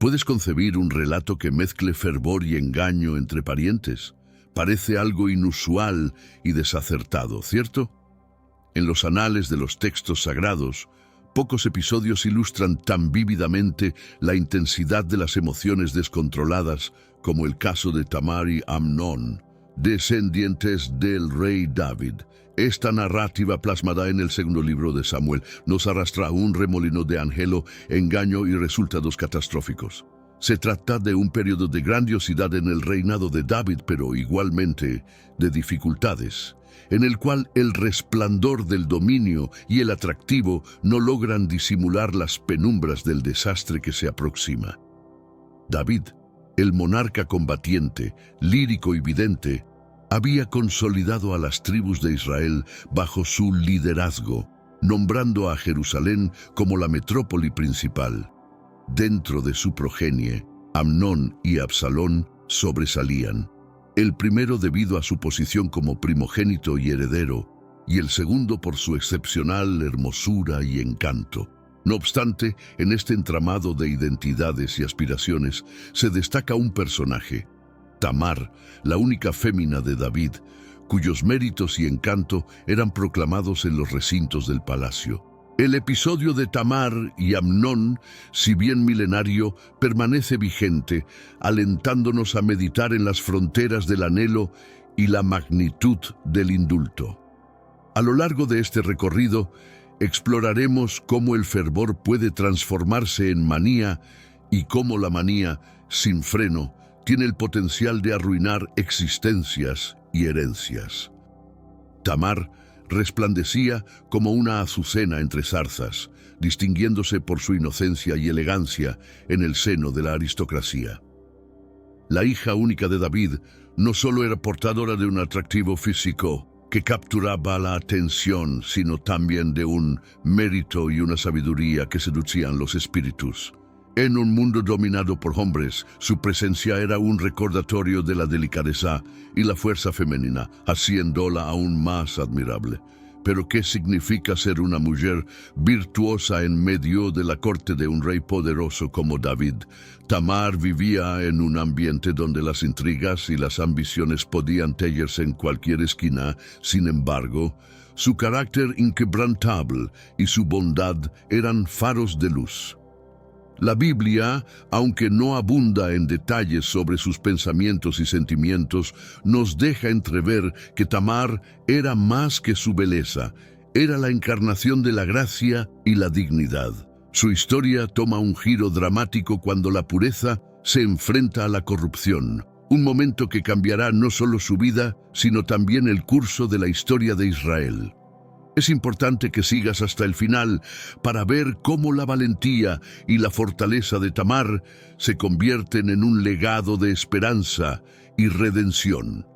¿Puedes concebir un relato que mezcle fervor y engaño entre parientes? Parece algo inusual y desacertado, ¿cierto? En los anales de los textos sagrados, pocos episodios ilustran tan vívidamente la intensidad de las emociones descontroladas como el caso de Tamar y Amnón, descendientes del rey David. Esta narrativa plasmada en el segundo libro de Samuel nos arrastra a un remolino de angelo, engaño y resultados catastróficos. Se trata de un periodo de grandiosidad en el reinado de David, pero igualmente de dificultades, en el cual el resplandor del dominio y el atractivo no logran disimular las penumbras del desastre que se aproxima. David, el monarca combatiente, lírico y vidente, había consolidado a las tribus de Israel bajo su liderazgo, nombrando a Jerusalén como la metrópoli principal. Dentro de su progenie, Amnón y Absalón sobresalían, el primero debido a su posición como primogénito y heredero, y el segundo por su excepcional hermosura y encanto. No obstante, en este entramado de identidades y aspiraciones se destaca un personaje, Tamar, la única fémina de David, cuyos méritos y encanto eran proclamados en los recintos del palacio. El episodio de Tamar y Amnón, si bien milenario, permanece vigente, alentándonos a meditar en las fronteras del anhelo y la magnitud del indulto. A lo largo de este recorrido, exploraremos cómo el fervor puede transformarse en manía y cómo la manía, sin freno, tiene el potencial de arruinar existencias y herencias. Tamar resplandecía como una azucena entre zarzas, distinguiéndose por su inocencia y elegancia en el seno de la aristocracia. La hija única de David no solo era portadora de un atractivo físico que capturaba la atención, sino también de un mérito y una sabiduría que seducían los espíritus. En un mundo dominado por hombres, su presencia era un recordatorio de la delicadeza y la fuerza femenina, haciéndola aún más admirable. Pero ¿qué significa ser una mujer virtuosa en medio de la corte de un rey poderoso como David? Tamar vivía en un ambiente donde las intrigas y las ambiciones podían tejerse en cualquier esquina. Sin embargo, su carácter inquebrantable y su bondad eran faros de luz. La Biblia, aunque no abunda en detalles sobre sus pensamientos y sentimientos, nos deja entrever que Tamar era más que su belleza, era la encarnación de la gracia y la dignidad. Su historia toma un giro dramático cuando la pureza se enfrenta a la corrupción, un momento que cambiará no solo su vida, sino también el curso de la historia de Israel. Es importante que sigas hasta el final para ver cómo la valentía y la fortaleza de Tamar se convierten en un legado de esperanza y redención.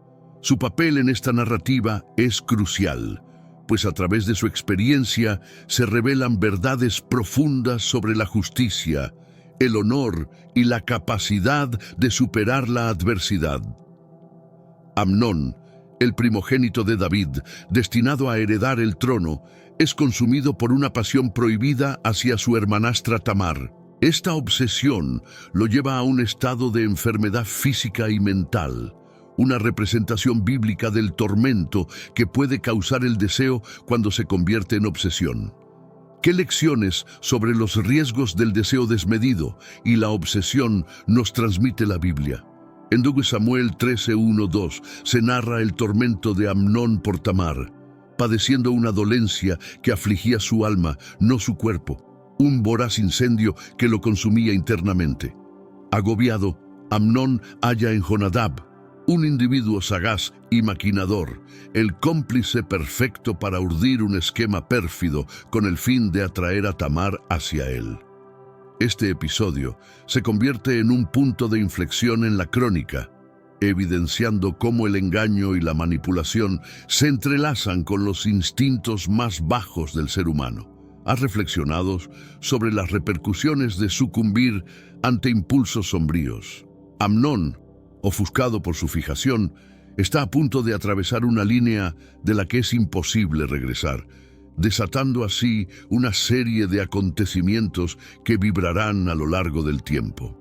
Su papel en esta narrativa es crucial, pues a través de su experiencia se revelan verdades profundas sobre la justicia, el honor y la capacidad de superar la adversidad. Amnón, el primogénito de David, destinado a heredar el trono, es consumido por una pasión prohibida hacia su hermanastra Tamar. Esta obsesión lo lleva a un estado de enfermedad física y mental, una representación bíblica del tormento que puede causar el deseo cuando se convierte en obsesión. ¿Qué lecciones sobre los riesgos del deseo desmedido y la obsesión nos transmite la Biblia? En 2 Samuel 13:1-2 se narra el tormento de Amnón por Tamar, padeciendo una dolencia que afligía su alma, no su cuerpo, un voraz incendio que lo consumía internamente. Agobiado, Amnón halla en Jonadab, un individuo sagaz y maquinador, el cómplice perfecto para urdir un esquema pérfido con el fin de atraer a Tamar hacia él. Este episodio se convierte en un punto de inflexión en la crónica, evidenciando cómo el engaño y la manipulación se entrelazan con los instintos más bajos del ser humano. ¿Has reflexionado sobre las repercusiones de sucumbir ante impulsos sombríos? Amnón, ofuscado por su fijación, está a punto de atravesar una línea de la que es imposible regresar, desatando así una serie de acontecimientos que vibrarán a lo largo del tiempo.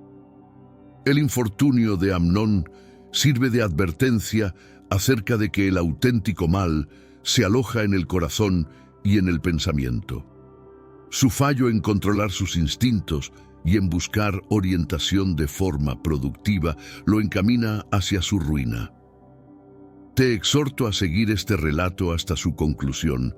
El infortunio de Amnón sirve de advertencia acerca de que el auténtico mal se aloja en el corazón y en el pensamiento. Su fallo en controlar sus instintos y en buscar orientación de forma productiva lo encamina hacia su ruina. Te exhorto a seguir este relato hasta su conclusión,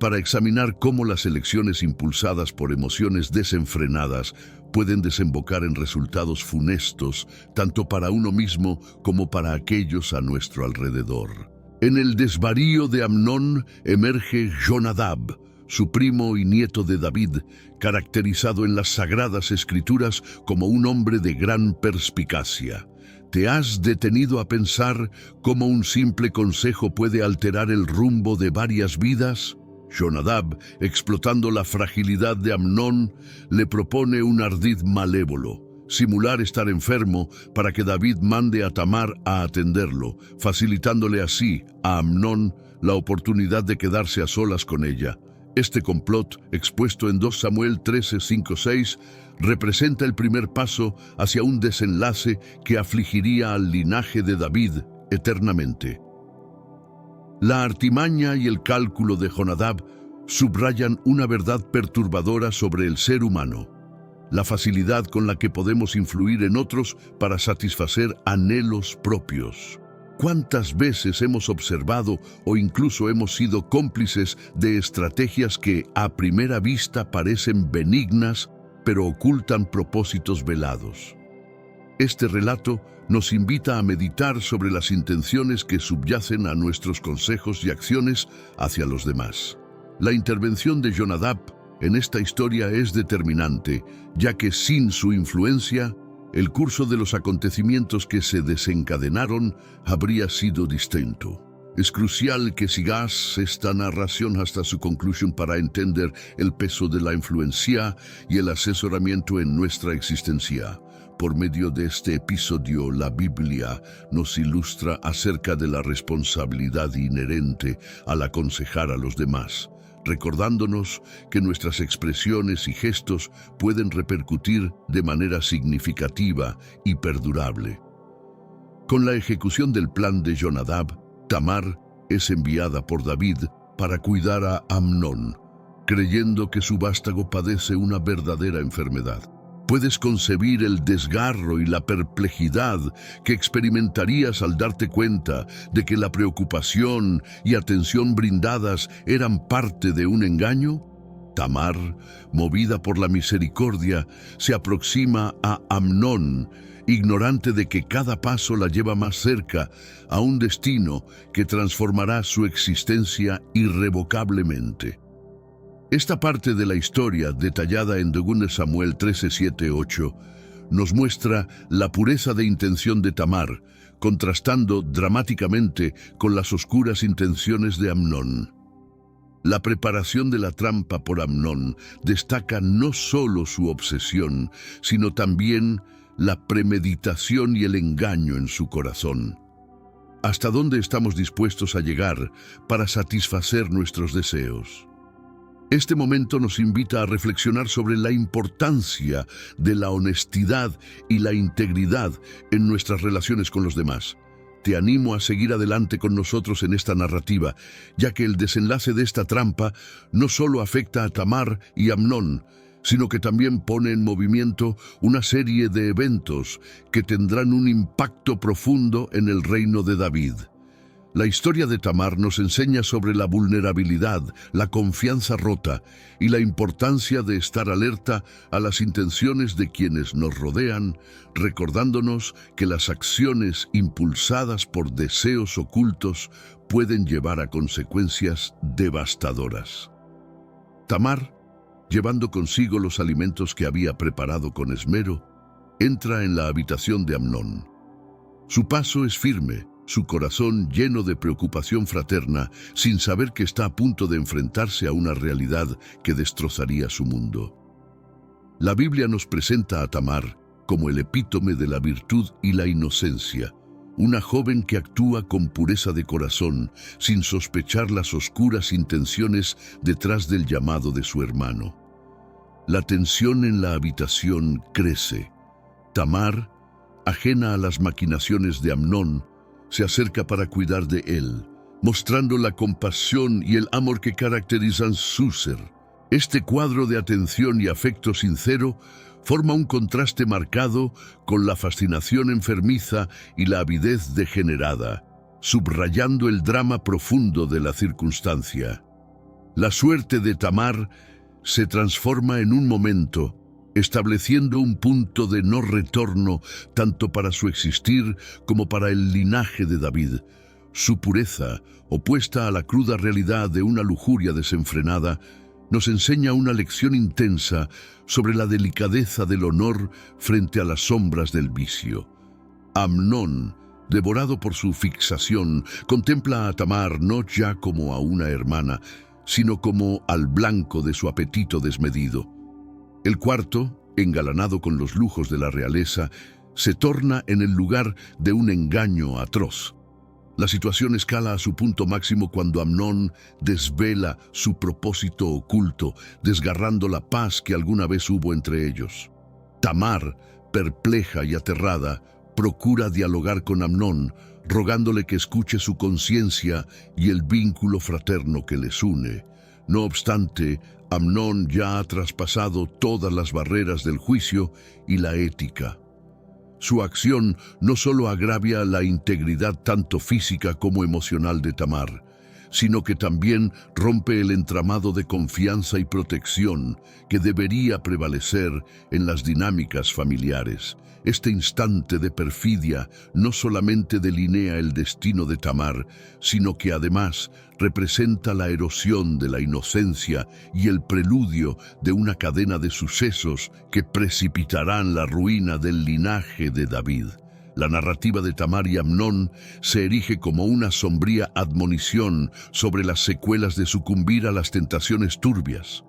para examinar cómo las elecciones impulsadas por emociones desenfrenadas pueden desembocar en resultados funestos, tanto para uno mismo como para aquellos a nuestro alrededor. En el desvarío de Amnón emerge Jonadab, su primo y nieto de David, caracterizado en las Sagradas Escrituras como un hombre de gran perspicacia. ¿Te has detenido a pensar cómo un simple consejo puede alterar el rumbo de varias vidas? Jonadab, explotando la fragilidad de Amnón, le propone un ardid malévolo: simular estar enfermo para que David mande a Tamar a atenderlo, facilitándole así a Amnón la oportunidad de quedarse a solas con ella. Este complot, expuesto en 2 Samuel 13, 5, 6, representa el primer paso hacia un desenlace que afligiría al linaje de David eternamente. La artimaña y el cálculo de Jonadab subrayan una verdad perturbadora sobre el ser humano: la facilidad con la que podemos influir en otros para satisfacer anhelos propios. ¿Cuántas veces hemos observado o incluso hemos sido cómplices de estrategias que a primera vista parecen benignas, pero ocultan propósitos velados? Este relato nos invita a meditar sobre las intenciones que subyacen a nuestros consejos y acciones hacia los demás. La intervención de Jonadab en esta historia es determinante, ya que sin su influencia, el curso de los acontecimientos que se desencadenaron habría sido distinto. Es crucial que sigas esta narración hasta su conclusión para entender el peso de la influencia y el asesoramiento en nuestra existencia. Por medio de este episodio, la Biblia nos ilustra acerca de la responsabilidad inherente al aconsejar a los demás, recordándonos que nuestras expresiones y gestos pueden repercutir de manera significativa y perdurable. Con la ejecución del plan de Jonadab, Tamar es enviada por David para cuidar a Amnón, creyendo que su vástago padece una verdadera enfermedad. Puedes concebir el desgarro y la perplejidad que experimentarías al darte cuenta de que la preocupación y atención brindadas eran parte de un engaño. Tamar, movida por la misericordia, se aproxima a Amnón, ignorante de que cada paso la lleva más cerca a un destino que transformará su existencia irrevocablemente. Esta parte de la historia, detallada en 2 Samuel 13, 7, 8, nos muestra la pureza de intención de Tamar, contrastando dramáticamente con las oscuras intenciones de Amnón. La preparación de la trampa por Amnón destaca no solo su obsesión, sino también la premeditación y el engaño en su corazón. ¿Hasta dónde estamos dispuestos a llegar para satisfacer nuestros deseos? Este momento nos invita a reflexionar sobre la importancia de la honestidad y la integridad en nuestras relaciones con los demás. Te animo a seguir adelante con nosotros en esta narrativa, ya que el desenlace de esta trampa no solo afecta a Tamar y Amnón, sino que también pone en movimiento una serie de eventos que tendrán un impacto profundo en el reino de David. La historia de Tamar nos enseña sobre la vulnerabilidad, la confianza rota y la importancia de estar alerta a las intenciones de quienes nos rodean, recordándonos que las acciones impulsadas por deseos ocultos pueden llevar a consecuencias devastadoras. Tamar, llevando consigo los alimentos que había preparado con esmero, entra en la habitación de Amnón. Su paso es firme, su corazón lleno de preocupación fraterna, sin saber que está a punto de enfrentarse a una realidad que destrozaría su mundo. La Biblia nos presenta a Tamar como el epítome de la virtud y la inocencia, una joven que actúa con pureza de corazón, sin sospechar las oscuras intenciones detrás del llamado de su hermano. La tensión en la habitación crece. Tamar, ajena a las maquinaciones de Amnón, se acerca para cuidar de él, mostrando la compasión y el amor que caracterizan su ser. Este cuadro de atención y afecto sincero forma un contraste marcado con la fascinación enfermiza y la avidez degenerada, subrayando el drama profundo de la circunstancia. La suerte de Tamar se transforma en un momento, estableciendo un punto de no retorno tanto para su existir como para el linaje de David. Su pureza, opuesta a la cruda realidad de una lujuria desenfrenada, nos enseña una lección intensa sobre la delicadeza del honor frente a las sombras del vicio. Amnón, devorado por su fixación, contempla a Tamar no ya como a una hermana, sino como al blanco de su apetito desmedido. El cuarto, engalanado con los lujos de la realeza, se torna en el lugar de un engaño atroz. La situación escala a su punto máximo cuando Amnón desvela su propósito oculto, desgarrando la paz que alguna vez hubo entre ellos. Tamar, perpleja y aterrada, procura dialogar con Amnón, rogándole que escuche su conciencia y el vínculo fraterno que les une. No obstante, Amnón ya ha traspasado todas las barreras del juicio y la ética. Su acción no solo agravia la integridad tanto física como emocional de Tamar, sino que también rompe el entramado de confianza y protección que debería prevalecer en las dinámicas familiares. Este instante de perfidia no solamente delinea el destino de Tamar, sino que además representa la erosión de la inocencia y el preludio de una cadena de sucesos que precipitarán la ruina del linaje de David. La narrativa de Tamar y Amnón se erige como una sombría admonición sobre las secuelas de sucumbir a las tentaciones turbias.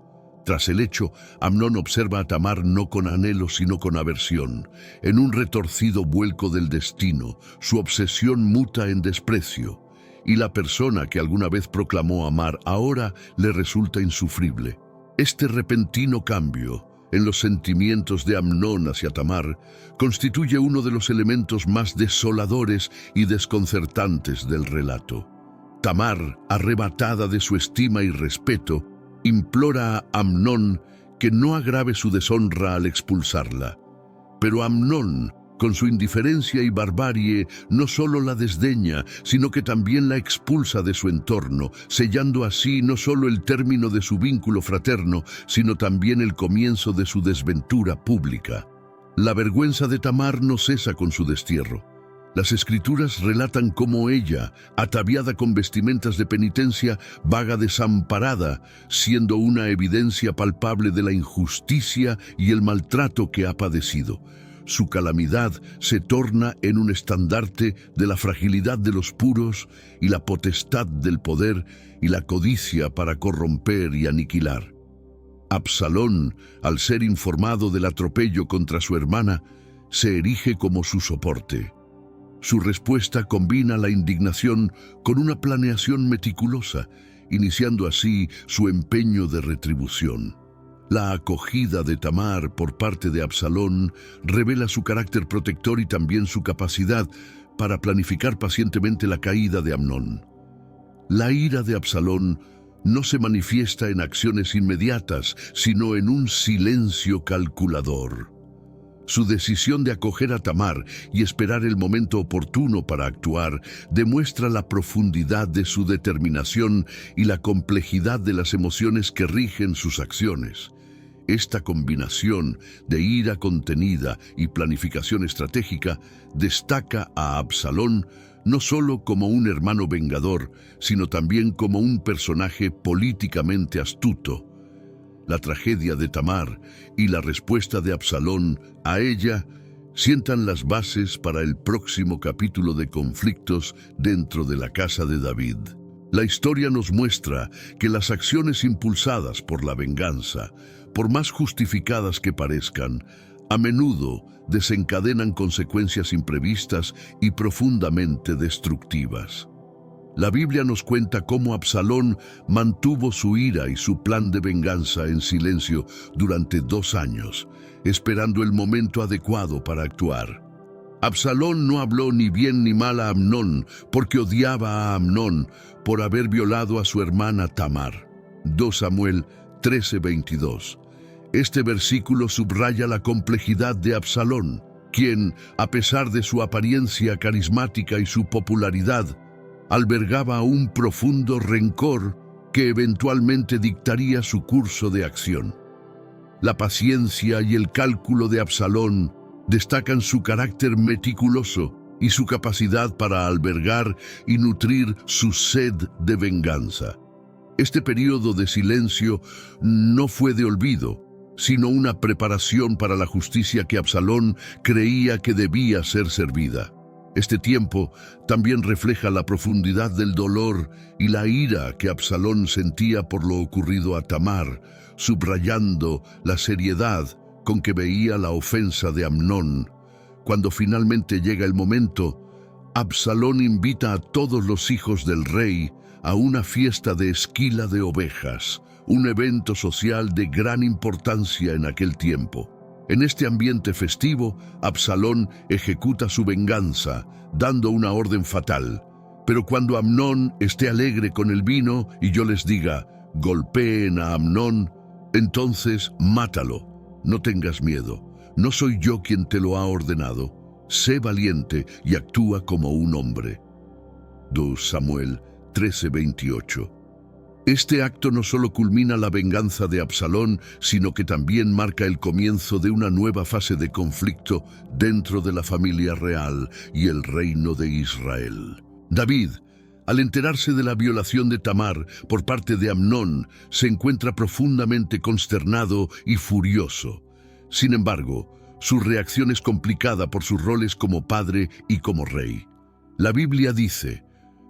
Tras el hecho, Amnón observa a Tamar no con anhelo sino con aversión. En un retorcido vuelco del destino, su obsesión muta en desprecio, y la persona que alguna vez proclamó amar ahora le resulta insufrible. Este repentino cambio en los sentimientos de Amnón hacia Tamar constituye uno de los elementos más desoladores y desconcertantes del relato. Tamar, arrebatada de su estima y respeto, implora a Amnón que no agrave su deshonra al expulsarla. Pero Amnón, con su indiferencia y barbarie, no solo la desdeña, sino que también la expulsa de su entorno, sellando así no solo el término de su vínculo fraterno, sino también el comienzo de su desventura pública. La vergüenza de Tamar no cesa con su destierro. Las escrituras relatan cómo ella, ataviada con vestimentas de penitencia, vaga desamparada, siendo una evidencia palpable de la injusticia y el maltrato que ha padecido. Su calamidad se torna en un estandarte de la fragilidad de los puros y la potestad del poder y la codicia para corromper y aniquilar. Absalón, al ser informado del atropello contra su hermana, se erige como su soporte. Su respuesta combina la indignación con una planeación meticulosa, iniciando así su empeño de retribución. La acogida de Tamar por parte de Absalón revela su carácter protector y también su capacidad para planificar pacientemente la caída de Amnón. La ira de Absalón no se manifiesta en acciones inmediatas, sino en un silencio calculador. Su decisión de acoger a Tamar y esperar el momento oportuno para actuar demuestra la profundidad de su determinación y la complejidad de las emociones que rigen sus acciones. Esta combinación de ira contenida y planificación estratégica destaca a Absalón no solo como un hermano vengador, sino también como un personaje políticamente astuto. La tragedia de Tamar y la respuesta de Absalón a ella sientan las bases para el próximo capítulo de conflictos dentro de la casa de David. La historia nos muestra que las acciones impulsadas por la venganza, por más justificadas que parezcan, a menudo desencadenan consecuencias imprevistas y profundamente destructivas. La Biblia nos cuenta cómo Absalón mantuvo su ira y su plan de venganza en silencio durante 2 años, esperando el momento adecuado para actuar. Absalón no habló ni bien ni mal a Amnón, porque odiaba a Amnón por haber violado a su hermana Tamar. 2 Samuel 13:22. Este versículo subraya la complejidad de Absalón, quien, a pesar de su apariencia carismática y su popularidad, albergaba un profundo rencor que eventualmente dictaría su curso de acción. La paciencia y el cálculo de Absalón destacan su carácter meticuloso y su capacidad para albergar y nutrir su sed de venganza. Este período de silencio no fue de olvido, sino una preparación para la justicia que Absalón creía que debía ser servida. Este tiempo también refleja la profundidad del dolor y la ira que Absalón sentía por lo ocurrido a Tamar, subrayando la seriedad con que veía la ofensa de Amnón. Cuando finalmente llega el momento, Absalón invita a todos los hijos del rey a una fiesta de esquila de ovejas, un evento social de gran importancia en aquel tiempo. En este ambiente festivo, Absalón ejecuta su venganza, dando una orden fatal. Pero cuando Amnón esté alegre con el vino y yo les diga, golpeen a Amnón, entonces mátalo. No tengas miedo. No soy yo quien te lo ha ordenado. Sé valiente y actúa como un hombre. 2 Samuel 13:28. Este acto no solo culmina la venganza de Absalón, sino que también marca el comienzo de una nueva fase de conflicto dentro de la familia real y el reino de Israel. David, al enterarse de la violación de Tamar por parte de Amnón, se encuentra profundamente consternado y furioso. Sin embargo, su reacción es complicada por sus roles como padre y como rey. La Biblia dice: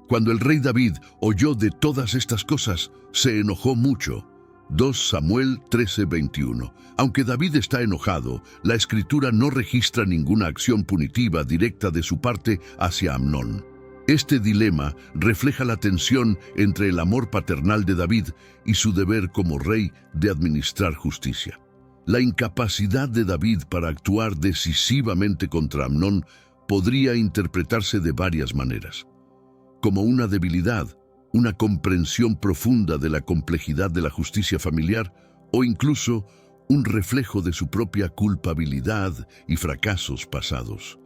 cuando el rey David oyó de todas estas cosas, se enojó mucho. 2 Samuel 13:21. Aunque David está enojado, la Escritura no registra ninguna acción punitiva directa de su parte hacia Amnón. Este dilema refleja la tensión entre el amor paternal de David y su deber como rey de administrar justicia. La incapacidad de David para actuar decisivamente contra Amnón podría interpretarse de varias maneras: como una debilidad, una comprensión profunda de la complejidad de la justicia familiar, o incluso un reflejo de su propia culpabilidad y fracasos pasados.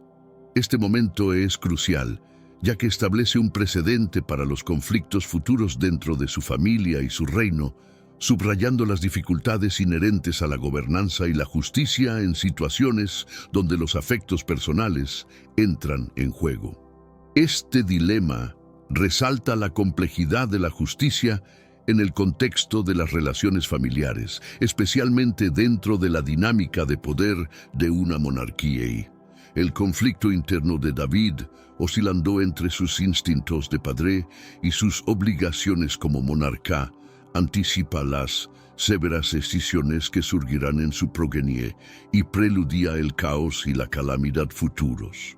Este momento es crucial, ya que establece un precedente para los conflictos futuros dentro de su familia y su reino, subrayando las dificultades inherentes a la gobernanza y la justicia en situaciones donde los afectos personales entran en juego. Este dilema resalta la complejidad de la justicia en el contexto de las relaciones familiares, especialmente dentro de la dinámica de poder de una monarquía. El conflicto interno de David, oscilando entre sus instintos de padre y sus obligaciones como monarca, anticipa las severas decisiones que surgirán en su progenie y preludia el caos y la calamidad futuros.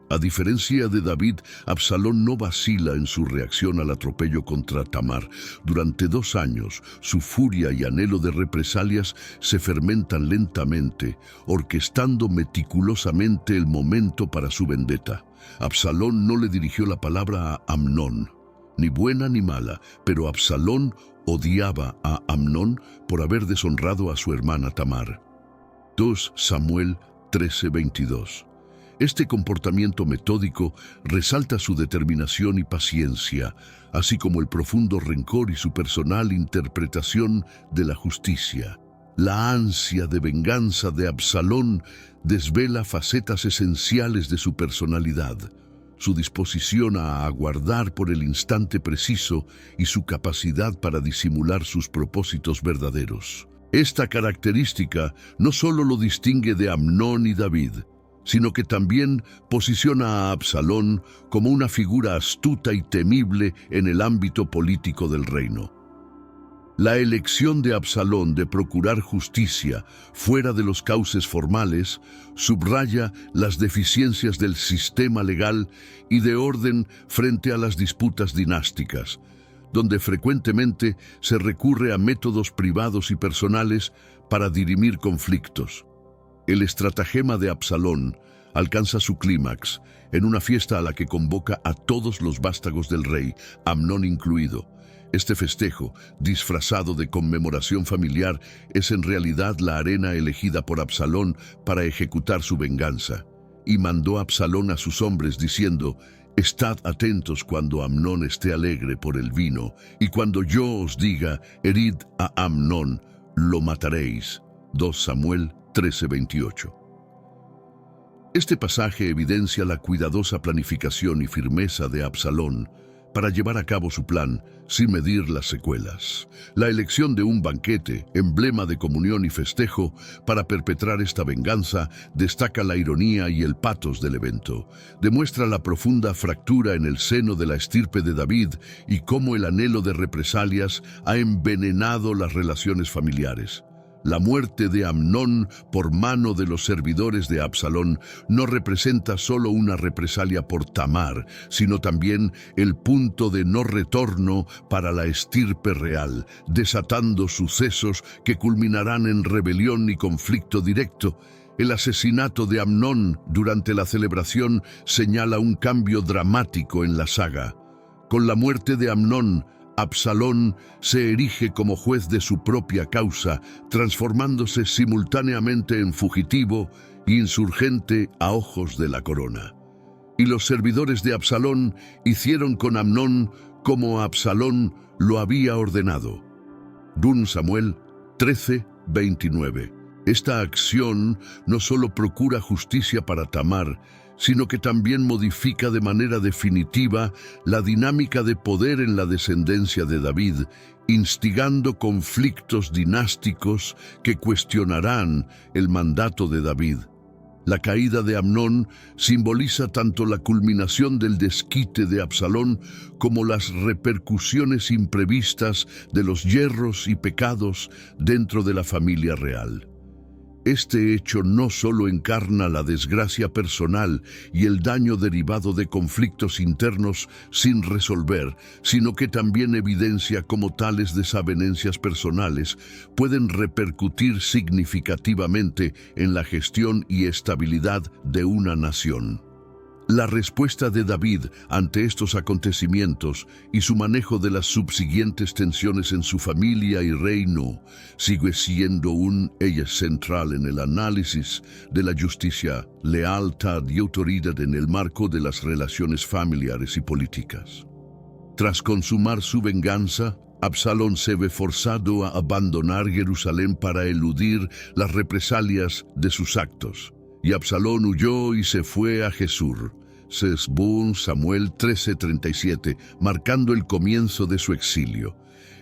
A diferencia de David, Absalón no vacila en su reacción al atropello contra Tamar. Durante 2 años, su furia y anhelo de represalias se fermentan lentamente, orquestando meticulosamente el momento para su vendetta. Absalón no le dirigió la palabra a Amnón, ni buena ni mala, pero Absalón odiaba a Amnón por haber deshonrado a su hermana Tamar. 2 Samuel 13:22. Este comportamiento metódico resalta su determinación y paciencia, así como el profundo rencor y su personal interpretación de la justicia. La ansia de venganza de Absalón desvela facetas esenciales de su personalidad: su disposición a aguardar por el instante preciso y su capacidad para disimular sus propósitos verdaderos. Esta característica no solo lo distingue de Amnón y David, sino que también posiciona a Absalón como una figura astuta y temible en el ámbito político del reino. La elección de Absalón de procurar justicia fuera de los cauces formales subraya las deficiencias del sistema legal y de orden frente a las disputas dinásticas, donde frecuentemente se recurre a métodos privados y personales para dirimir conflictos. El estratagema de Absalón, alcanza su clímax en una fiesta a la que convoca a todos los vástagos del rey, Amnón incluido. Este festejo, disfrazado de conmemoración familiar, es en realidad la arena elegida por Absalón para ejecutar su venganza. Y mandó Absalón a sus hombres diciendo: «Estad atentos cuando Amnón esté alegre por el vino, y cuando yo os diga, herid a Amnón, lo mataréis». 2 Samuel 13:28. Este pasaje evidencia la cuidadosa planificación y firmeza de Absalón para llevar a cabo su plan sin medir las secuelas. La elección de un banquete, emblema de comunión y festejo, para perpetrar esta venganza, destaca la ironía y el patos del evento. Demuestra la profunda fractura en el seno de la estirpe de David y cómo el anhelo de represalias ha envenenado las relaciones familiares. La muerte de Amnón por mano de los servidores de Absalón no representa solo una represalia por Tamar, sino también el punto de no retorno para la estirpe real, desatando sucesos que culminarán en rebelión y conflicto directo. El asesinato de Amnón durante la celebración señala un cambio dramático en la saga. Con la muerte de Amnón, Absalón se erige como juez de su propia causa, transformándose simultáneamente en fugitivo e insurgente a ojos de la corona. Y los servidores de Absalón hicieron con Amnón como Absalón lo había ordenado. 2 Samuel 13:29. Esta acción no solo procura justicia para Tamar, sino que también modifica de manera definitiva la dinámica de poder en la descendencia de David, instigando conflictos dinásticos que cuestionarán el mandato de David. La caída de Amnón simboliza tanto la culminación del desquite de Absalón como las repercusiones imprevistas de los yerros y pecados dentro de la familia real. Este hecho no solo encarna la desgracia personal y el daño derivado de conflictos internos sin resolver, sino que también evidencia cómo tales desavenencias personales pueden repercutir significativamente en la gestión y estabilidad de una nación. La respuesta de David ante estos acontecimientos y su manejo de las subsiguientes tensiones en su familia y reino sigue siendo un eje central en el análisis de la justicia, lealtad y autoridad en el marco de las relaciones familiares y políticas. Tras consumar su venganza, Absalón se ve forzado a abandonar Jerusalén para eludir las represalias de sus actos. Y Absalón huyó y se fue a Jesús. 2 Samuel 13:37, marcando el comienzo de su exilio.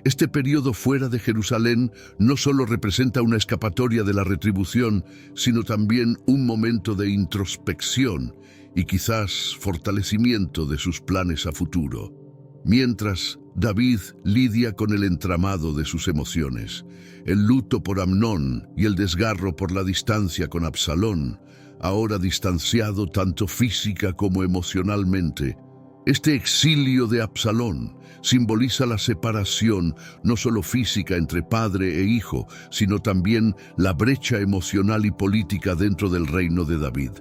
Este periodo fuera de Jerusalén no solo representa una escapatoria de la retribución, sino también un momento de introspección y quizás fortalecimiento de sus planes a futuro. Mientras David lidia con el entramado de sus emociones, el luto por Amnón y el desgarro por la distancia con Absalón, ahora distanciado tanto física como emocionalmente. Este exilio de Absalón simboliza la separación no solo física entre padre e hijo, sino también la brecha emocional y política dentro del reino de David.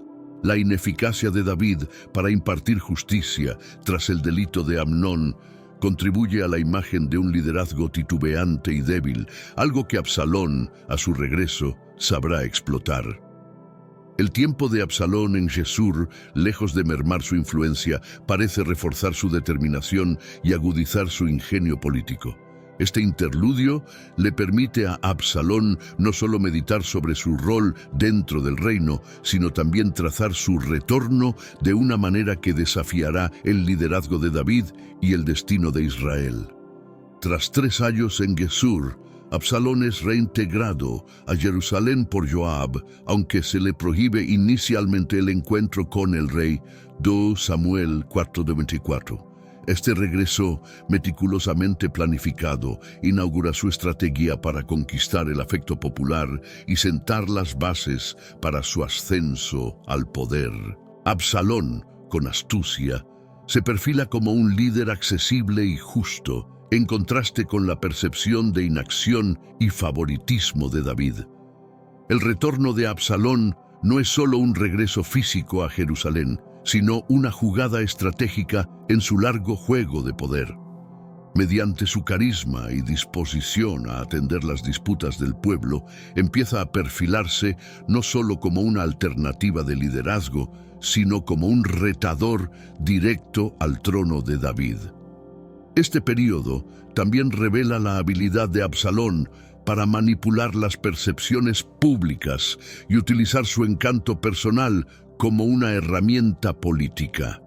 La ineficacia de David para impartir justicia tras el delito de Amnón contribuye a la imagen de un liderazgo titubeante y débil, algo que Absalón, a su regreso, sabrá explotar. El tiempo de Absalón en Jesús, lejos de mermar su influencia, parece reforzar su determinación y agudizar su ingenio político. Este interludio le permite a Absalón no solo meditar sobre su rol dentro del reino, sino también trazar su retorno de una manera que desafiará el liderazgo de David y el destino de Israel. Tras 3 años en Gesur, Absalón es reintegrado a Jerusalén por Joab, aunque se le prohíbe inicialmente el encuentro con el rey. 2 Samuel 4:24. Este regreso, meticulosamente planificado, inaugura su estrategia para conquistar el afecto popular y sentar las bases para su ascenso al poder. Absalón, con astucia, se perfila como un líder accesible y justo, en contraste con la percepción de inacción y favoritismo de David. El retorno de Absalón no es solo un regreso físico a Jerusalén, sino una jugada estratégica en su largo juego de poder. Mediante su carisma y disposición a atender las disputas del pueblo, empieza a perfilarse no solo como una alternativa de liderazgo, sino como un retador directo al trono de David. Este período también revela la habilidad de Absalón para manipular las percepciones públicas y utilizar su encanto personal como una herramienta política.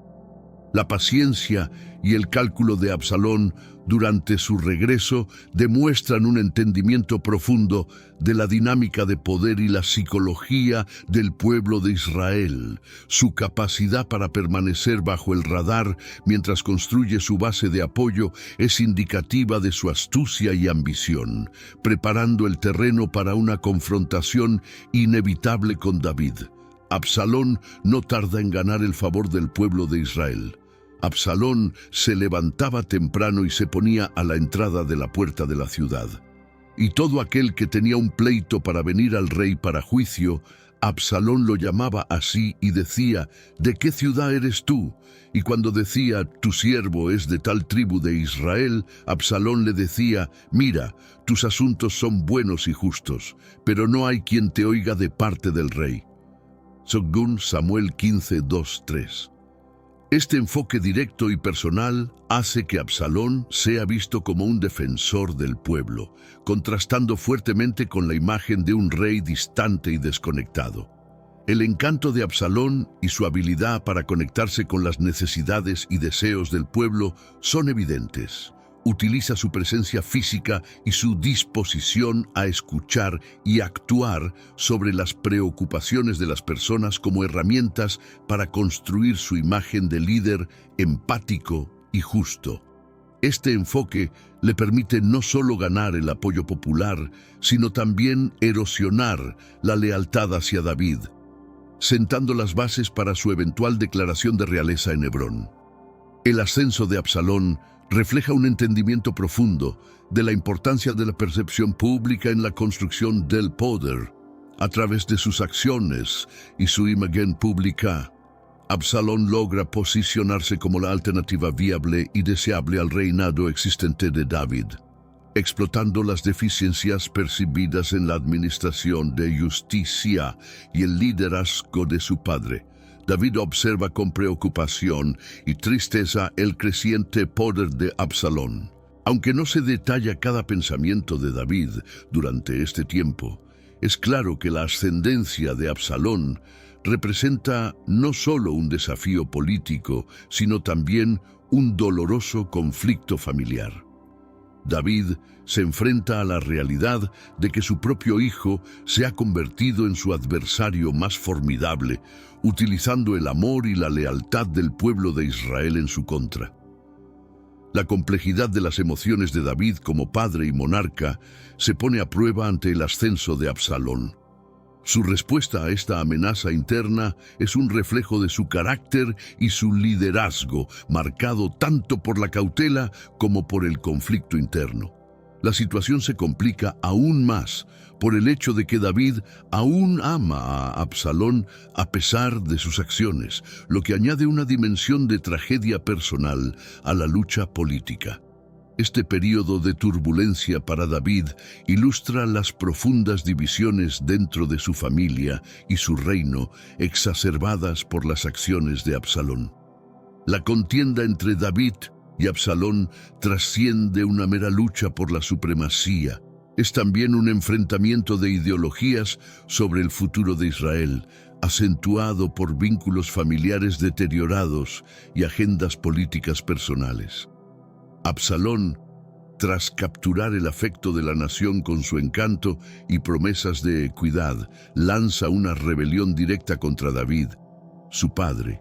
La paciencia y el cálculo de Absalón durante su regreso demuestran un entendimiento profundo de la dinámica de poder y la psicología del pueblo de Israel. Su capacidad para permanecer bajo el radar mientras construye su base de apoyo es indicativa de su astucia y ambición, preparando el terreno para una confrontación inevitable con David. Absalón no tarda en ganar el favor del pueblo de Israel. Absalón se levantaba temprano y se ponía a la entrada de la puerta de la ciudad. Y todo aquel que tenía un pleito para venir al rey para juicio, Absalón lo llamaba así y decía: ¿de qué ciudad eres tú? Y cuando decía: tu siervo es de tal tribu de Israel, Absalón le decía: mira, tus asuntos son buenos y justos, pero no hay quien te oiga de parte del rey. Según Samuel 15, 2, 3. Este enfoque directo y personal hace que Absalón sea visto como un defensor del pueblo, contrastando fuertemente con la imagen de un rey distante y desconectado. El encanto de Absalón y su habilidad para conectarse con las necesidades y deseos del pueblo son evidentes. Utiliza su presencia física y su disposición a escuchar y actuar sobre las preocupaciones de las personas como herramientas para construir su imagen de líder empático y justo. Este enfoque le permite no solo ganar el apoyo popular, sino también erosionar la lealtad hacia David, sentando las bases para su eventual declaración de realeza en Hebrón. El ascenso de Absalón refleja un entendimiento profundo de la importancia de la percepción pública en la construcción del poder. A través de sus acciones y su imagen pública, Absalón logra posicionarse como la alternativa viable y deseable al reinado existente de David, explotando las deficiencias percibidas en la administración de justicia y el liderazgo de su padre. David observa con preocupación y tristeza el creciente poder de Absalón. Aunque no se detalla cada pensamiento de David durante este tiempo, es claro que la ascendencia de Absalón representa no solo un desafío político, sino también un doloroso conflicto familiar. David se enfrenta a la realidad de que su propio hijo se ha convertido en su adversario más formidable, utilizando el amor y la lealtad del pueblo de Israel en su contra. La complejidad de las emociones de David como padre y monarca se pone a prueba ante el ascenso de Absalón. Su respuesta a esta amenaza interna es un reflejo de su carácter y su liderazgo, marcado tanto por la cautela como por el conflicto interno. La situación se complica aún más por el hecho de que David aún ama a Absalón a pesar de sus acciones, lo que añade una dimensión de tragedia personal a la lucha política. Este período de turbulencia para David ilustra las profundas divisiones dentro de su familia y su reino, exacerbadas por las acciones de Absalón. La contienda entre David y Absalón trasciende una mera lucha por la supremacía. Es también un enfrentamiento de ideologías sobre el futuro de Israel, acentuado por vínculos familiares deteriorados y agendas políticas personales. Absalón, tras capturar el afecto de la nación con su encanto y promesas de equidad, lanza una rebelión directa contra David, su padre.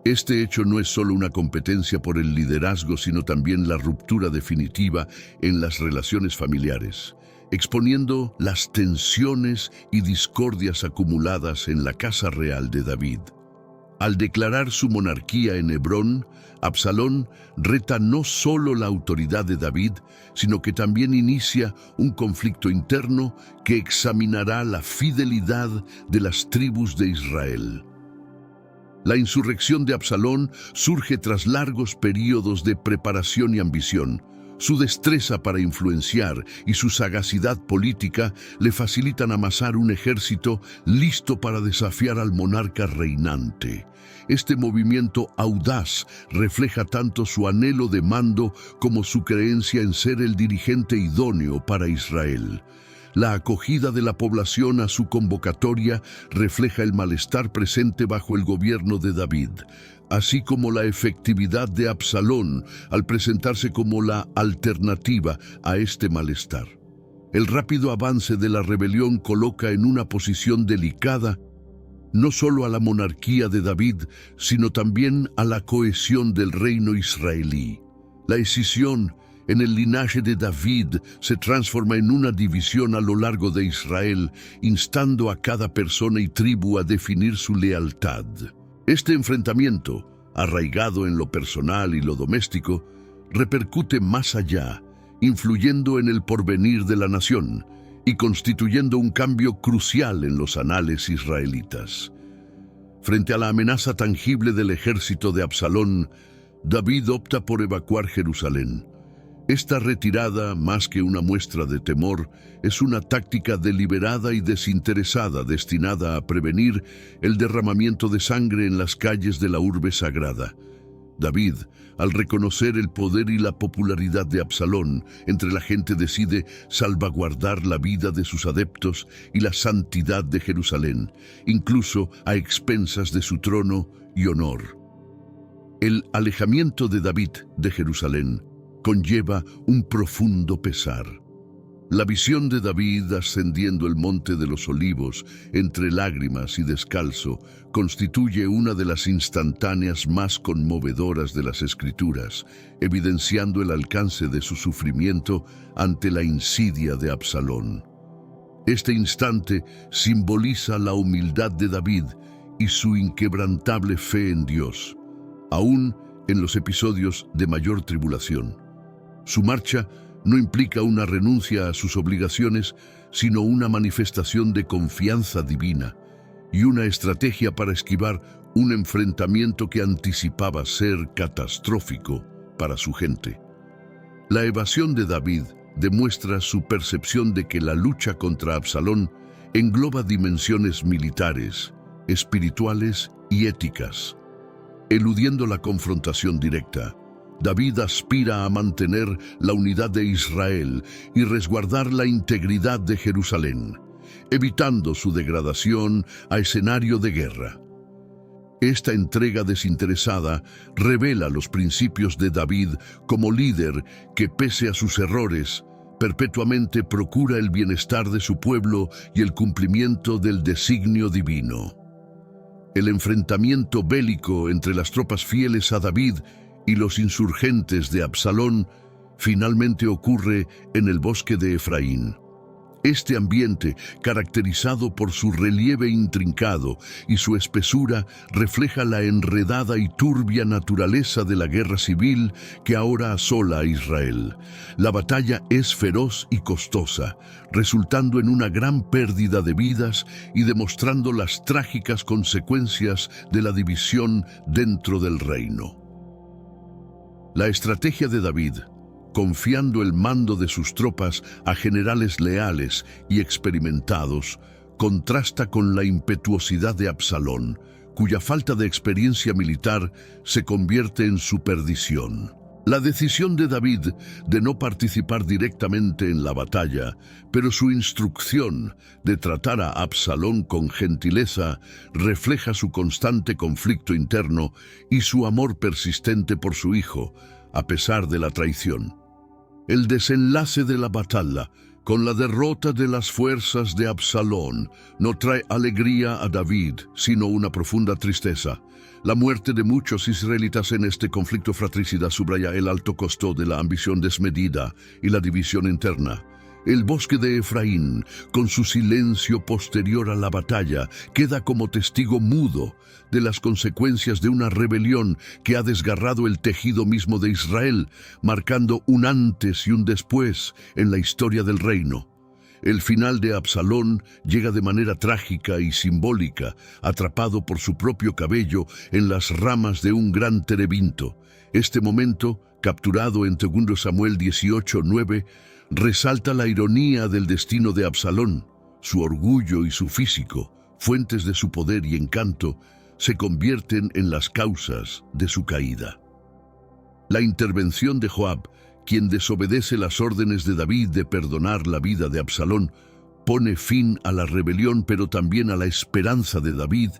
Este hecho no es solo una competencia por el liderazgo, sino también la ruptura definitiva en las relaciones familiares, exponiendo las tensiones y discordias acumuladas en la casa real de David. Al declarar su monarquía en Hebrón, Absalón reta no solo la autoridad de David, sino que también inicia un conflicto interno que examinará la fidelidad de las tribus de Israel. La insurrección de Absalón surge tras largos períodos de preparación y ambición. Su destreza para influenciar y su sagacidad política le facilitan amasar un ejército listo para desafiar al monarca reinante. Este movimiento audaz refleja tanto su anhelo de mando como su creencia en ser el dirigente idóneo para Israel. La acogida de la población a su convocatoria refleja el malestar presente bajo el gobierno de David, así como la efectividad de Absalón al presentarse como la alternativa a este malestar. El rápido avance de la rebelión coloca en una posición delicada no solo a la monarquía de David, sino también a la cohesión del reino israelí. La escisión en el linaje de David se transforma en una división a lo largo de Israel, instando a cada persona y tribu a definir su lealtad. Este enfrentamiento, arraigado en lo personal y lo doméstico, repercute más allá, influyendo en el porvenir de la nación y constituyendo un cambio crucial en los anales israelitas. Frente a la amenaza tangible del ejército de Absalón, David opta por evacuar Jerusalén. Esta retirada, más que una muestra de temor, es una táctica deliberada y desinteresada destinada a prevenir el derramamiento de sangre en las calles de la urbe sagrada. David, al reconocer el poder y la popularidad de Absalón entre la gente, decide salvaguardar la vida de sus adeptos y la santidad de Jerusalén, incluso a expensas de su trono y honor. El alejamiento de David de Jerusalén conlleva un profundo pesar. La visión de David ascendiendo el monte de los olivos entre lágrimas y descalzo constituye una de las instantáneas más conmovedoras de las Escrituras, evidenciando el alcance de su sufrimiento ante la insidia de Absalón. Este instante simboliza la humildad de David y su inquebrantable fe en Dios, aún en los episodios de mayor tribulación. Su marcha no implica una renuncia a sus obligaciones, sino una manifestación de confianza divina y una estrategia para esquivar un enfrentamiento que anticipaba ser catastrófico para su gente. La evasión de David demuestra su percepción de que la lucha contra Absalón engloba dimensiones militares, espirituales y éticas. Eludiendo la confrontación directa, David aspira a mantener la unidad de Israel y resguardar la integridad de Jerusalén, evitando su degradación a escenario de guerra. Esta entrega desinteresada revela los principios de David como líder que, pese a sus errores, perpetuamente procura el bienestar de su pueblo y el cumplimiento del designio divino. El enfrentamiento bélico entre las tropas fieles a David y los insurgentes de Absalón finalmente ocurre en el bosque de Efraín. Este ambiente, caracterizado por su relieve intrincado y su espesura, refleja la enredada y turbia naturaleza de la guerra civil que ahora asola a Israel. La batalla es feroz y costosa, resultando en una gran pérdida de vidas y demostrando las trágicas consecuencias de la división dentro del reino. La estrategia de David, confiando el mando de sus tropas a generales leales y experimentados, contrasta con la impetuosidad de Absalón, cuya falta de experiencia militar se convierte en su perdición. La decisión de David de no participar directamente en la batalla, pero su instrucción de tratar a Absalón con gentileza, refleja su constante conflicto interno y su amor persistente por su hijo, a pesar de la traición. El desenlace de la batalla, con la derrota de las fuerzas de Absalón, no trae alegría a David, sino una profunda tristeza. La muerte de muchos israelitas en este conflicto fratricida subraya el alto costo de la ambición desmedida y la división interna. El bosque de Efraín, con su silencio posterior a la batalla, queda como testigo mudo de las consecuencias de una rebelión que ha desgarrado el tejido mismo de Israel, marcando un antes y un después en la historia del reino. El final de Absalón llega de manera trágica y simbólica, atrapado por su propio cabello en las ramas de un gran terebinto. Este momento, capturado en 2 Samuel 18:9, resalta la ironía del destino de Absalón. Su orgullo y su físico, fuentes de su poder y encanto, se convierten en las causas de su caída. La intervención de Joab, quien desobedece las órdenes de David de perdonar la vida de Absalón, pone fin a la rebelión, pero también a la esperanza de David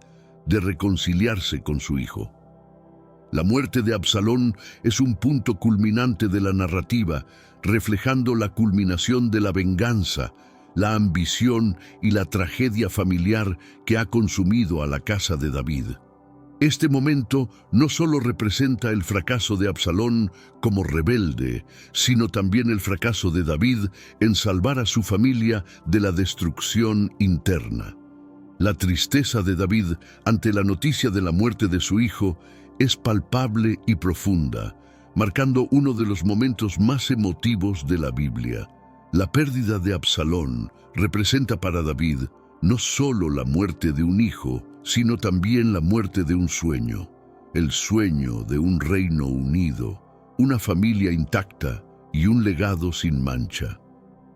de reconciliarse con su hijo. La muerte de Absalón es un punto culminante de la narrativa, reflejando la culminación de la venganza, la ambición y la tragedia familiar que ha consumido a la casa de David. Este momento no solo representa el fracaso de Absalón como rebelde, sino también el fracaso de David en salvar a su familia de la destrucción interna. La tristeza de David ante la noticia de la muerte de su hijo es palpable y profunda, marcando uno de los momentos más emotivos de la Biblia. La pérdida de Absalón representa para David no solo la muerte de un hijo, sino también la muerte de un sueño, el sueño de un reino unido, una familia intacta y un legado sin mancha.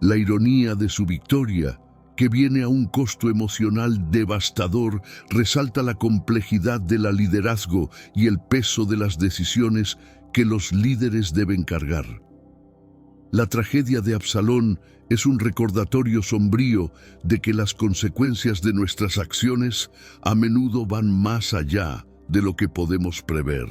La ironía de su victoria, que viene a un costo emocional devastador, resalta la complejidad del liderazgo y el peso de las decisiones que los líderes deben cargar. La tragedia de Absalón es un recordatorio sombrío de que las consecuencias de nuestras acciones a menudo van más allá de lo que podemos prever,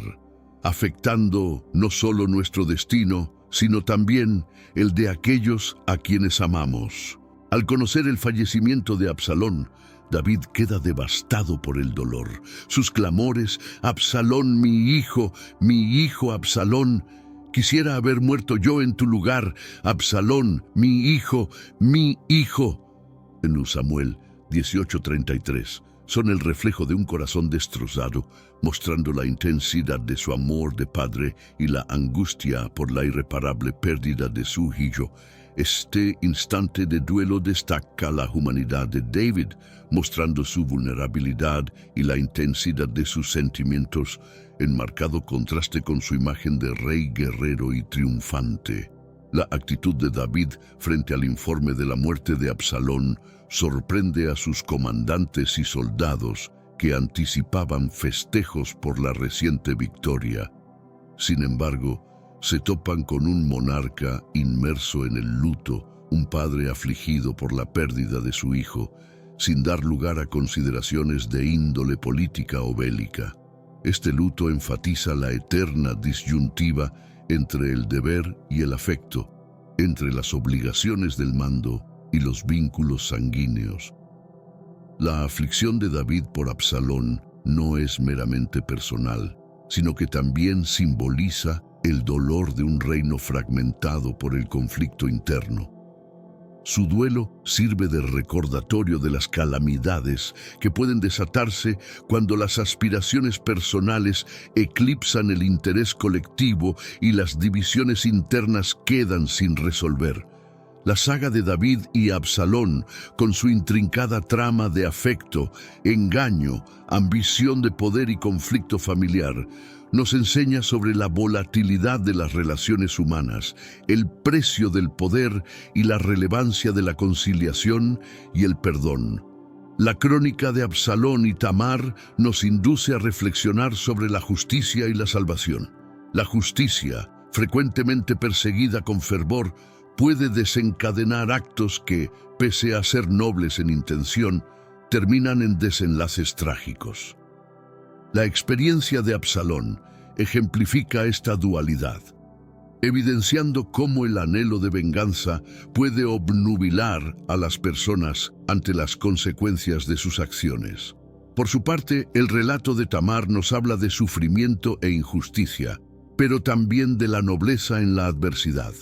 afectando no solo nuestro destino, sino también el de aquellos a quienes amamos. Al conocer el fallecimiento de Absalón, David queda devastado por el dolor. Sus clamores: «Absalón, mi hijo Absalón, quisiera haber muerto yo en tu lugar, Absalón, mi hijo, mi hijo», en Samuel 18:33, son el reflejo de un corazón destrozado, mostrando la intensidad de su amor de padre y la angustia por la irreparable pérdida de su hijo. Este instante de duelo destaca la humanidad de David, mostrando su vulnerabilidad y la intensidad de sus sentimientos, en marcado contraste con su imagen de rey guerrero y triunfante. La actitud de David frente al informe de la muerte de Absalón sorprende a sus comandantes y soldados que anticipaban festejos por la reciente victoria. Sin embargo, se topan con un monarca inmerso en el luto, un padre afligido por la pérdida de su hijo, sin dar lugar a consideraciones de índole política o bélica. Este luto enfatiza la eterna disyuntiva entre el deber y el afecto, entre las obligaciones del mando y los vínculos sanguíneos. La aflicción de David por Absalón no es meramente personal, sino que también simboliza el dolor de un reino fragmentado por el conflicto interno. Su duelo sirve de recordatorio de las calamidades que pueden desatarse cuando las aspiraciones personales eclipsan el interés colectivo y las divisiones internas quedan sin resolver. La saga de David y Absalón, con su intrincada trama de afecto, engaño, ambición de poder y conflicto familiar, nos enseña sobre la volatilidad de las relaciones humanas, el precio del poder y la relevancia de la conciliación y el perdón. La crónica de Absalón y Tamar nos induce a reflexionar sobre la justicia y la salvación. La justicia, frecuentemente perseguida con fervor, puede desencadenar actos que, pese a ser nobles en intención, terminan en desenlaces trágicos. La experiencia de Absalón ejemplifica esta dualidad, evidenciando cómo el anhelo de venganza puede obnubilar a las personas ante las consecuencias de sus acciones. Por su parte, el relato de Tamar nos habla de sufrimiento e injusticia, pero también de la nobleza en la adversidad.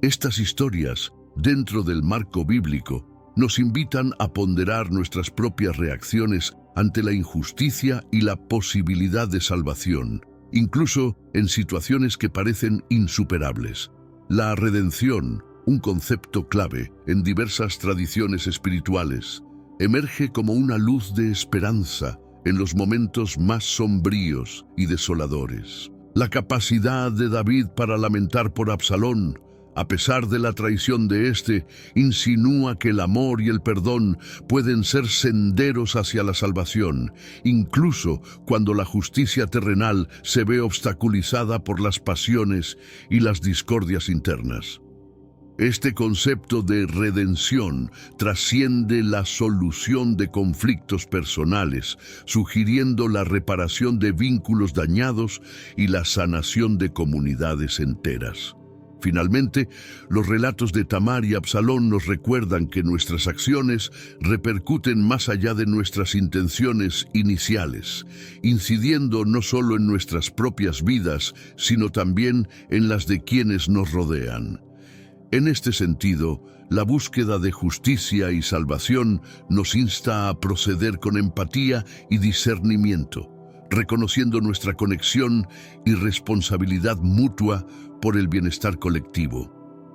Estas historias dentro del marco bíblico, nos invitan a ponderar nuestras propias reacciones ante la injusticia y la posibilidad de salvación, incluso en situaciones que parecen insuperables. La redención, un concepto clave en diversas tradiciones espirituales, emerge como una luz de esperanza en los momentos más sombríos y desoladores. La capacidad de David para lamentar por Absalón, a pesar de la traición de éste, insinúa que el amor y el perdón pueden ser senderos hacia la salvación, incluso cuando la justicia terrenal se ve obstaculizada por las pasiones y las discordias internas. Este concepto de redención trasciende la solución de conflictos personales, sugiriendo la reparación de vínculos dañados y la sanación de comunidades enteras. Finalmente, los relatos de Tamar y Absalón nos recuerdan que nuestras acciones repercuten más allá de nuestras intenciones iniciales, incidiendo no solo en nuestras propias vidas, sino también en las de quienes nos rodean. En este sentido, la búsqueda de justicia y salvación nos insta a proceder con empatía y discernimiento, reconociendo nuestra conexión y responsabilidad mutua por el bienestar colectivo.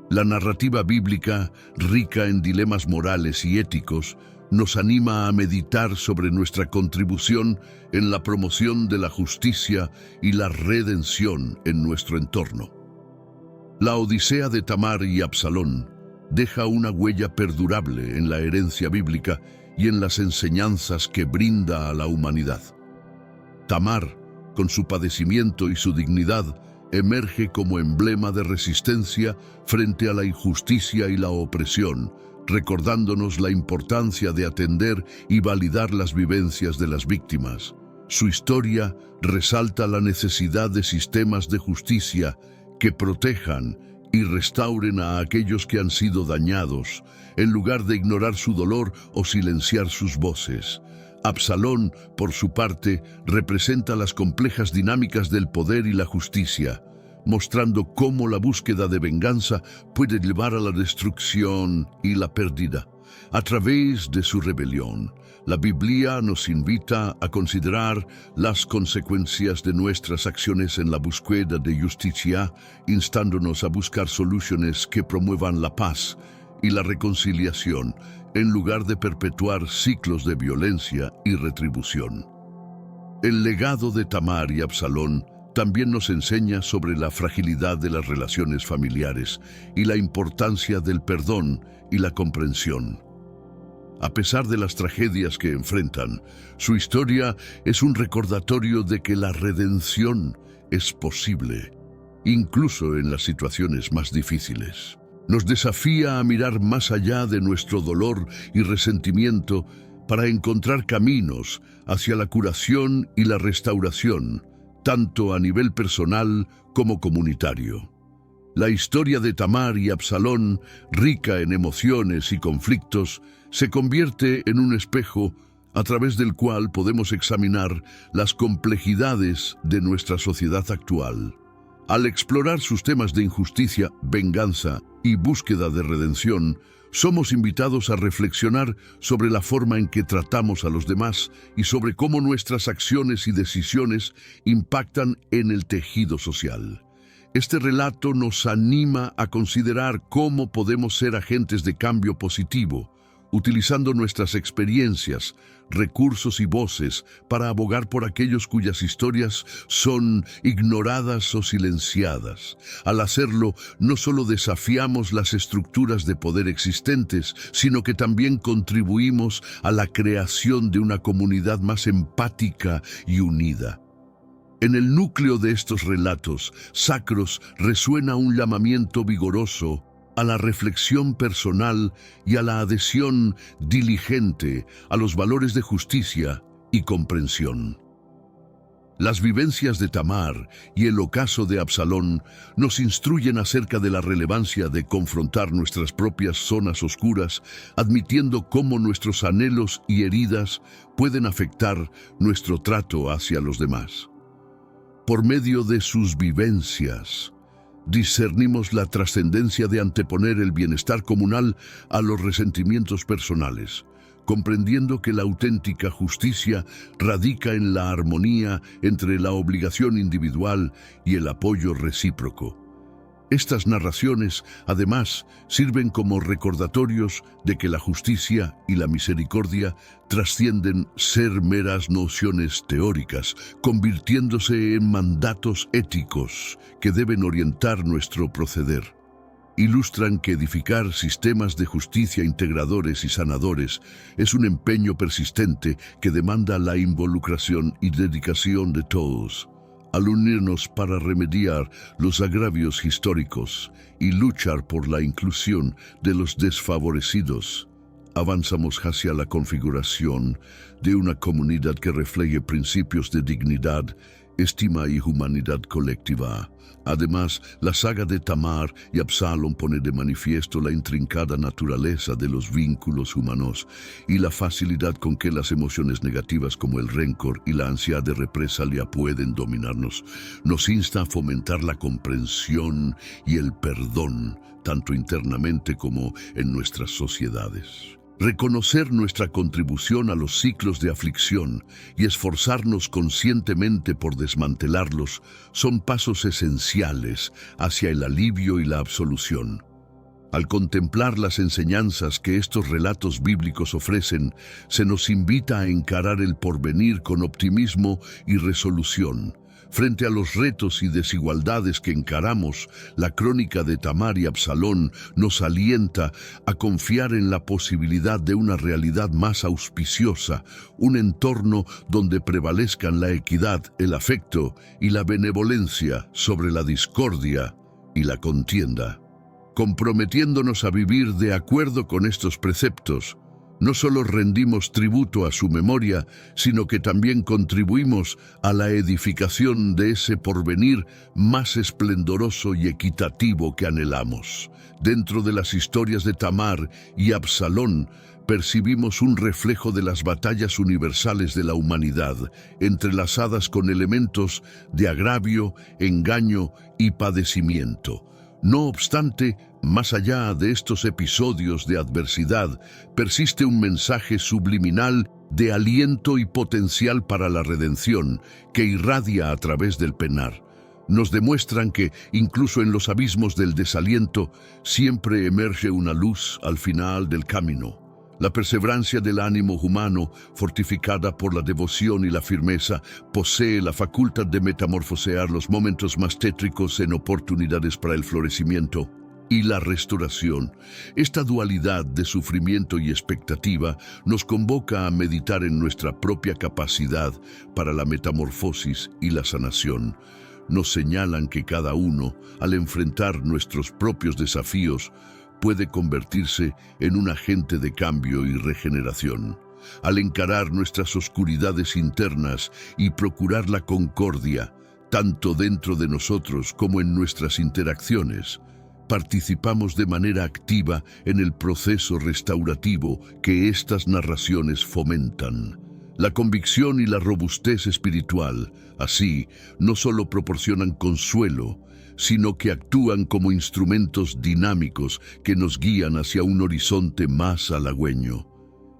La narrativa bíblica, rica en dilemas morales y éticos, nos anima a meditar sobre nuestra contribución en la promoción de la justicia y la redención en nuestro entorno. La Odisea de Tamar y Absalón deja una huella perdurable en la herencia bíblica y en las enseñanzas que brinda a la humanidad. Tamar, con su padecimiento y su dignidad, emerge como emblema de resistencia frente a la injusticia y la opresión, recordándonos la importancia de atender y validar las vivencias de las víctimas. Su historia resalta la necesidad de sistemas de justicia que protejan y restauren a aquellos que han sido dañados, en lugar de ignorar su dolor o silenciar sus voces. Absalón, por su parte, representa las complejas dinámicas del poder y la justicia, mostrando cómo la búsqueda de venganza puede llevar a la destrucción y la pérdida. A través de su rebelión, la Biblia nos invita a considerar las consecuencias de nuestras acciones en la búsqueda de justicia, instándonos a buscar soluciones que promuevan la paz y la reconciliación, en lugar de perpetuar ciclos de violencia y retribución. El legado de Tamar y Absalón también nos enseña sobre la fragilidad de las relaciones familiares y la importancia del perdón y la comprensión. A pesar de las tragedias que enfrentan, su historia es un recordatorio de que la redención es posible, incluso en las situaciones más difíciles. Nos desafía a mirar más allá de nuestro dolor y resentimiento para encontrar caminos hacia la curación y la restauración, tanto a nivel personal como comunitario. La historia de Tamar y Absalón, rica en emociones y conflictos, se convierte en un espejo a través del cual podemos examinar las complejidades de nuestra sociedad actual. Al explorar sus temas de injusticia, venganza y búsqueda de redención, somos invitados a reflexionar sobre la forma en que tratamos a los demás y sobre cómo nuestras acciones y decisiones impactan en el tejido social. Este relato nos anima a considerar cómo podemos ser agentes de cambio positivo, utilizando nuestras experiencias, recursos y voces para abogar por aquellos cuyas historias son ignoradas o silenciadas. Al hacerlo, no solo desafiamos las estructuras de poder existentes, sino que también contribuimos a la creación de una comunidad más empática y unida. En el núcleo de estos relatos sacros resuena un llamamiento vigoroso a la reflexión personal y a la adhesión diligente a los valores de justicia y comprensión. Las vivencias de Tamar y el ocaso de Absalón nos instruyen acerca de la relevancia de confrontar nuestras propias zonas oscuras, admitiendo cómo nuestros anhelos y heridas pueden afectar nuestro trato hacia los demás. Por medio de sus vivencias, discernimos la trascendencia de anteponer el bienestar comunal a los resentimientos personales, comprendiendo que la auténtica justicia radica en la armonía entre la obligación individual y el apoyo recíproco. Estas narraciones, además, sirven como recordatorios de que la justicia y la misericordia trascienden ser meras nociones teóricas, convirtiéndose en mandatos éticos que deben orientar nuestro proceder. Ilustran que edificar sistemas de justicia integradores y sanadores es un empeño persistente que demanda la involucración y dedicación de todos. Al unirnos para remediar los agravios históricos y luchar por la inclusión de los desfavorecidos, avanzamos hacia la configuración de una comunidad que refleje principios de dignidad, estima y humanidad colectiva. Además, la saga de Tamar y Absalón pone de manifiesto la intrincada naturaleza de los vínculos humanos y la facilidad con que las emociones negativas como el rencor y la ansiedad de represalia pueden dominarnos. Nos insta a fomentar la comprensión y el perdón, tanto internamente como en nuestras sociedades. Reconocer nuestra contribución a los ciclos de aflicción y esforzarnos conscientemente por desmantelarlos son pasos esenciales hacia el alivio y la absolución. Al contemplar las enseñanzas que estos relatos bíblicos ofrecen, se nos invita a encarar el porvenir con optimismo y resolución. Frente a los retos y desigualdades que encaramos, la crónica de Tamar y Absalón nos alienta a confiar en la posibilidad de una realidad más auspiciosa, un entorno donde prevalezcan la equidad, el afecto y la benevolencia sobre la discordia y la contienda. Comprometiéndonos a vivir de acuerdo con estos preceptos, no solo rendimos tributo a su memoria, sino que también contribuimos a la edificación de ese porvenir más esplendoroso y equitativo que anhelamos. Dentro de las historias de Tamar y Absalón, percibimos un reflejo de las batallas universales de la humanidad, entrelazadas con elementos de agravio, engaño y padecimiento. No obstante, más allá de estos episodios de adversidad, persiste un mensaje subliminal de aliento y potencial para la redención que irradia a través del penar. Nos demuestran que, incluso en los abismos del desaliento, siempre emerge una luz al final del camino. La perseverancia del ánimo humano, fortificada por la devoción y la firmeza, posee la facultad de metamorfosear los momentos más tétricos en oportunidades para el florecimiento y la restauración. Esta dualidad de sufrimiento y expectativa nos convoca a meditar en nuestra propia capacidad para la metamorfosis y la sanación. Nos señalan que cada uno, al enfrentar nuestros propios desafíos, puede convertirse en un agente de cambio y regeneración. Al encarar nuestras oscuridades internas y procurar la concordia, tanto dentro de nosotros como en nuestras interacciones, participamos de manera activa en el proceso restaurativo que estas narraciones fomentan. La convicción y la robustez espiritual, así, no solo proporcionan consuelo, sino que actúan como instrumentos dinámicos que nos guían hacia un horizonte más halagüeño.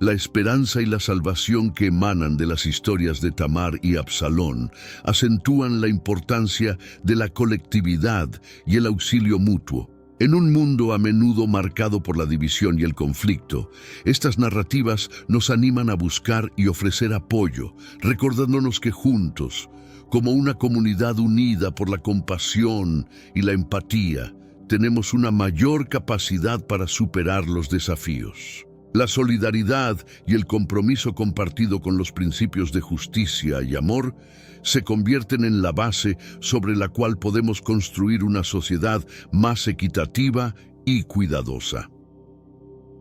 La esperanza y la salvación que emanan de las historias de Tamar y Absalón acentúan la importancia de la colectividad y el auxilio mutuo. En un mundo a menudo marcado por la división y el conflicto, estas narrativas nos animan a buscar y ofrecer apoyo, recordándonos que juntos, como una comunidad unida por la compasión y la empatía, tenemos una mayor capacidad para superar los desafíos. La solidaridad y el compromiso compartido con los principios de justicia y amor se convierten en la base sobre la cual podemos construir una sociedad más equitativa y cuidadosa.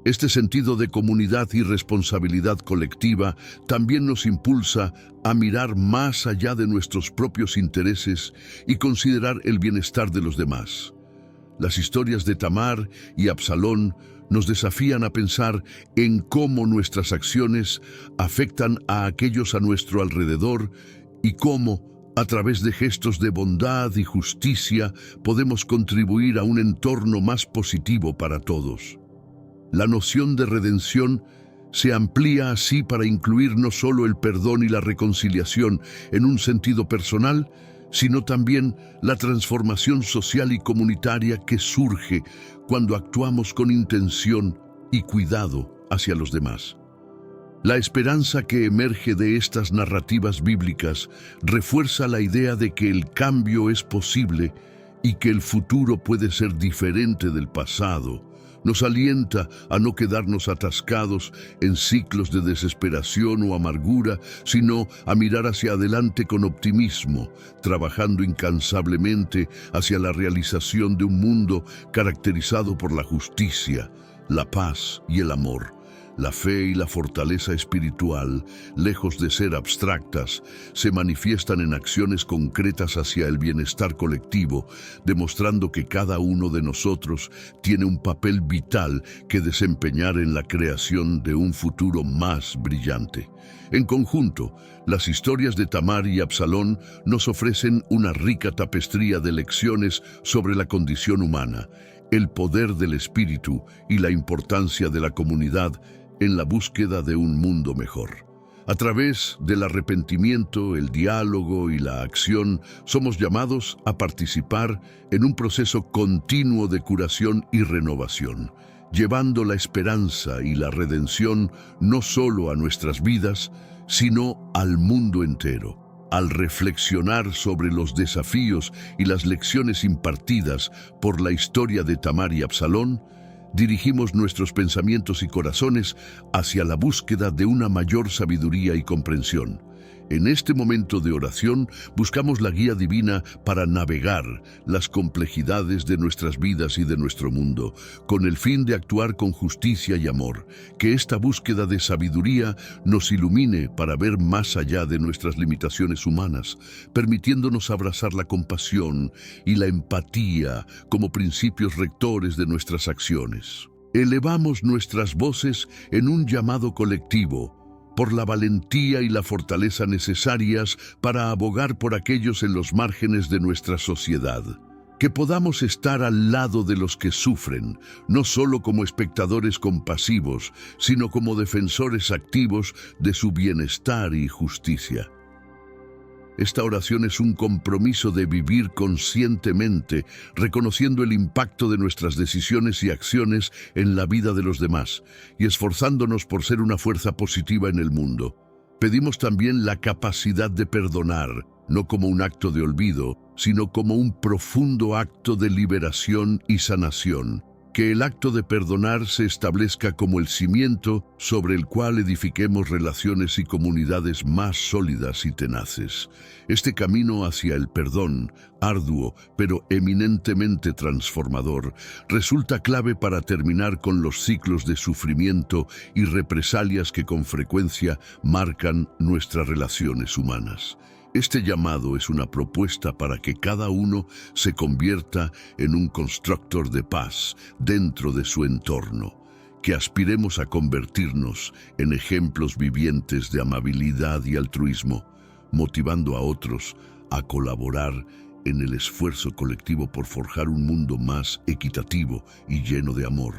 Este sentido de comunidad y responsabilidad colectiva también nos impulsa a mirar más allá de nuestros propios intereses y considerar el bienestar de los demás. Las historias de Tamar y Absalón nos desafían a pensar en cómo nuestras acciones afectan a aquellos a nuestro alrededor y cómo, A través de gestos de bondad y justicia podemos contribuir a un entorno más positivo para todos. La noción de redención se amplía así para incluir no solo el perdón y la reconciliación en un sentido personal, sino también la transformación social y comunitaria que surge cuando actuamos con intención y cuidado hacia los demás. La esperanza que emerge de estas narrativas bíblicas refuerza la idea de que el cambio es posible y que el futuro puede ser diferente del pasado. Nos alienta a no quedarnos atascados en ciclos de desesperación o amargura, sino a mirar hacia adelante con optimismo, trabajando incansablemente hacia la realización de un mundo caracterizado por la justicia, la paz y el amor. La fe y la fortaleza espiritual, lejos de ser abstractas, se manifiestan en acciones concretas hacia el bienestar colectivo, demostrando que cada uno de nosotros tiene un papel vital que desempeñar en la creación de un futuro más brillante. En conjunto, las historias de Tamar y Absalón nos ofrecen una rica tapestría de lecciones sobre la condición humana, el poder del espíritu y la importancia de la comunidad en la búsqueda de un mundo mejor. A través del arrepentimiento, el diálogo y la acción, somos llamados a participar en un proceso continuo de curación y renovación, llevando la esperanza y la redención no solo a nuestras vidas, sino al mundo entero. Al reflexionar sobre los desafíos y las lecciones impartidas por la historia de Tamar y Absalón, dirigimos nuestros pensamientos y corazones hacia la búsqueda de una mayor sabiduría y comprensión. En este momento de oración buscamos la guía divina para navegar las complejidades de nuestras vidas y de nuestro mundo, con el fin de actuar con justicia y amor. Que esta búsqueda de sabiduría nos ilumine para ver más allá de nuestras limitaciones humanas, permitiéndonos abrazar la compasión y la empatía como principios rectores de nuestras acciones. Elevamos nuestras voces en un llamado colectivo, por la valentía y la fortaleza necesarias para abogar por aquellos en los márgenes de nuestra sociedad. Que podamos estar al lado de los que sufren, no solo como espectadores compasivos, sino como defensores activos de su bienestar y justicia. Esta oración es un compromiso de vivir conscientemente, reconociendo el impacto de nuestras decisiones y acciones en la vida de los demás, y esforzándonos por ser una fuerza positiva en el mundo. Pedimos también la capacidad de perdonar, no como un acto de olvido, sino como un profundo acto de liberación y sanación. Que el acto de perdonar se establezca como el cimiento sobre el cual edifiquemos relaciones y comunidades más sólidas y tenaces. Este camino hacia el perdón, arduo pero eminentemente transformador, resulta clave para terminar con los ciclos de sufrimiento y represalias que con frecuencia marcan nuestras relaciones humanas. Este llamado es una propuesta para que cada uno se convierta en un constructor de paz dentro de su entorno, que aspiremos a convertirnos en ejemplos vivientes de amabilidad y altruismo, motivando a otros a colaborar en el esfuerzo colectivo por forjar un mundo más equitativo y lleno de amor.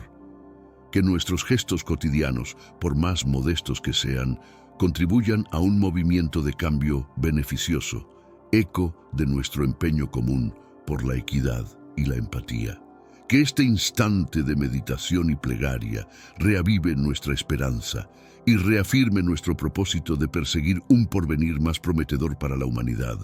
Que nuestros gestos cotidianos, por más modestos que sean, contribuyan a un movimiento de cambio beneficioso, eco de nuestro empeño común por la equidad y la empatía. Que este instante de meditación y plegaria reavive nuestra esperanza y reafirme nuestro propósito de perseguir un porvenir más prometedor para la humanidad.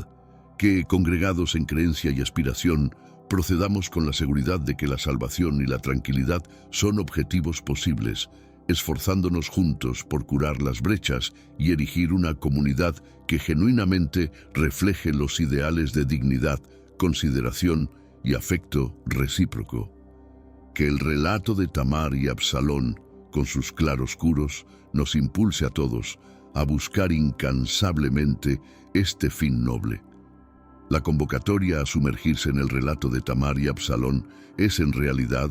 Que, congregados en creencia y aspiración, procedamos con la seguridad de que la salvación y la tranquilidad son objetivos posibles, esforzándonos juntos por curar las brechas y erigir una comunidad que genuinamente refleje los ideales de dignidad, consideración y afecto recíproco. Que el relato de Tamar y Absalón, con sus claroscuros, nos impulse a todos a buscar incansablemente este fin noble. La convocatoria a sumergirse en el relato de Tamar y Absalón es en realidad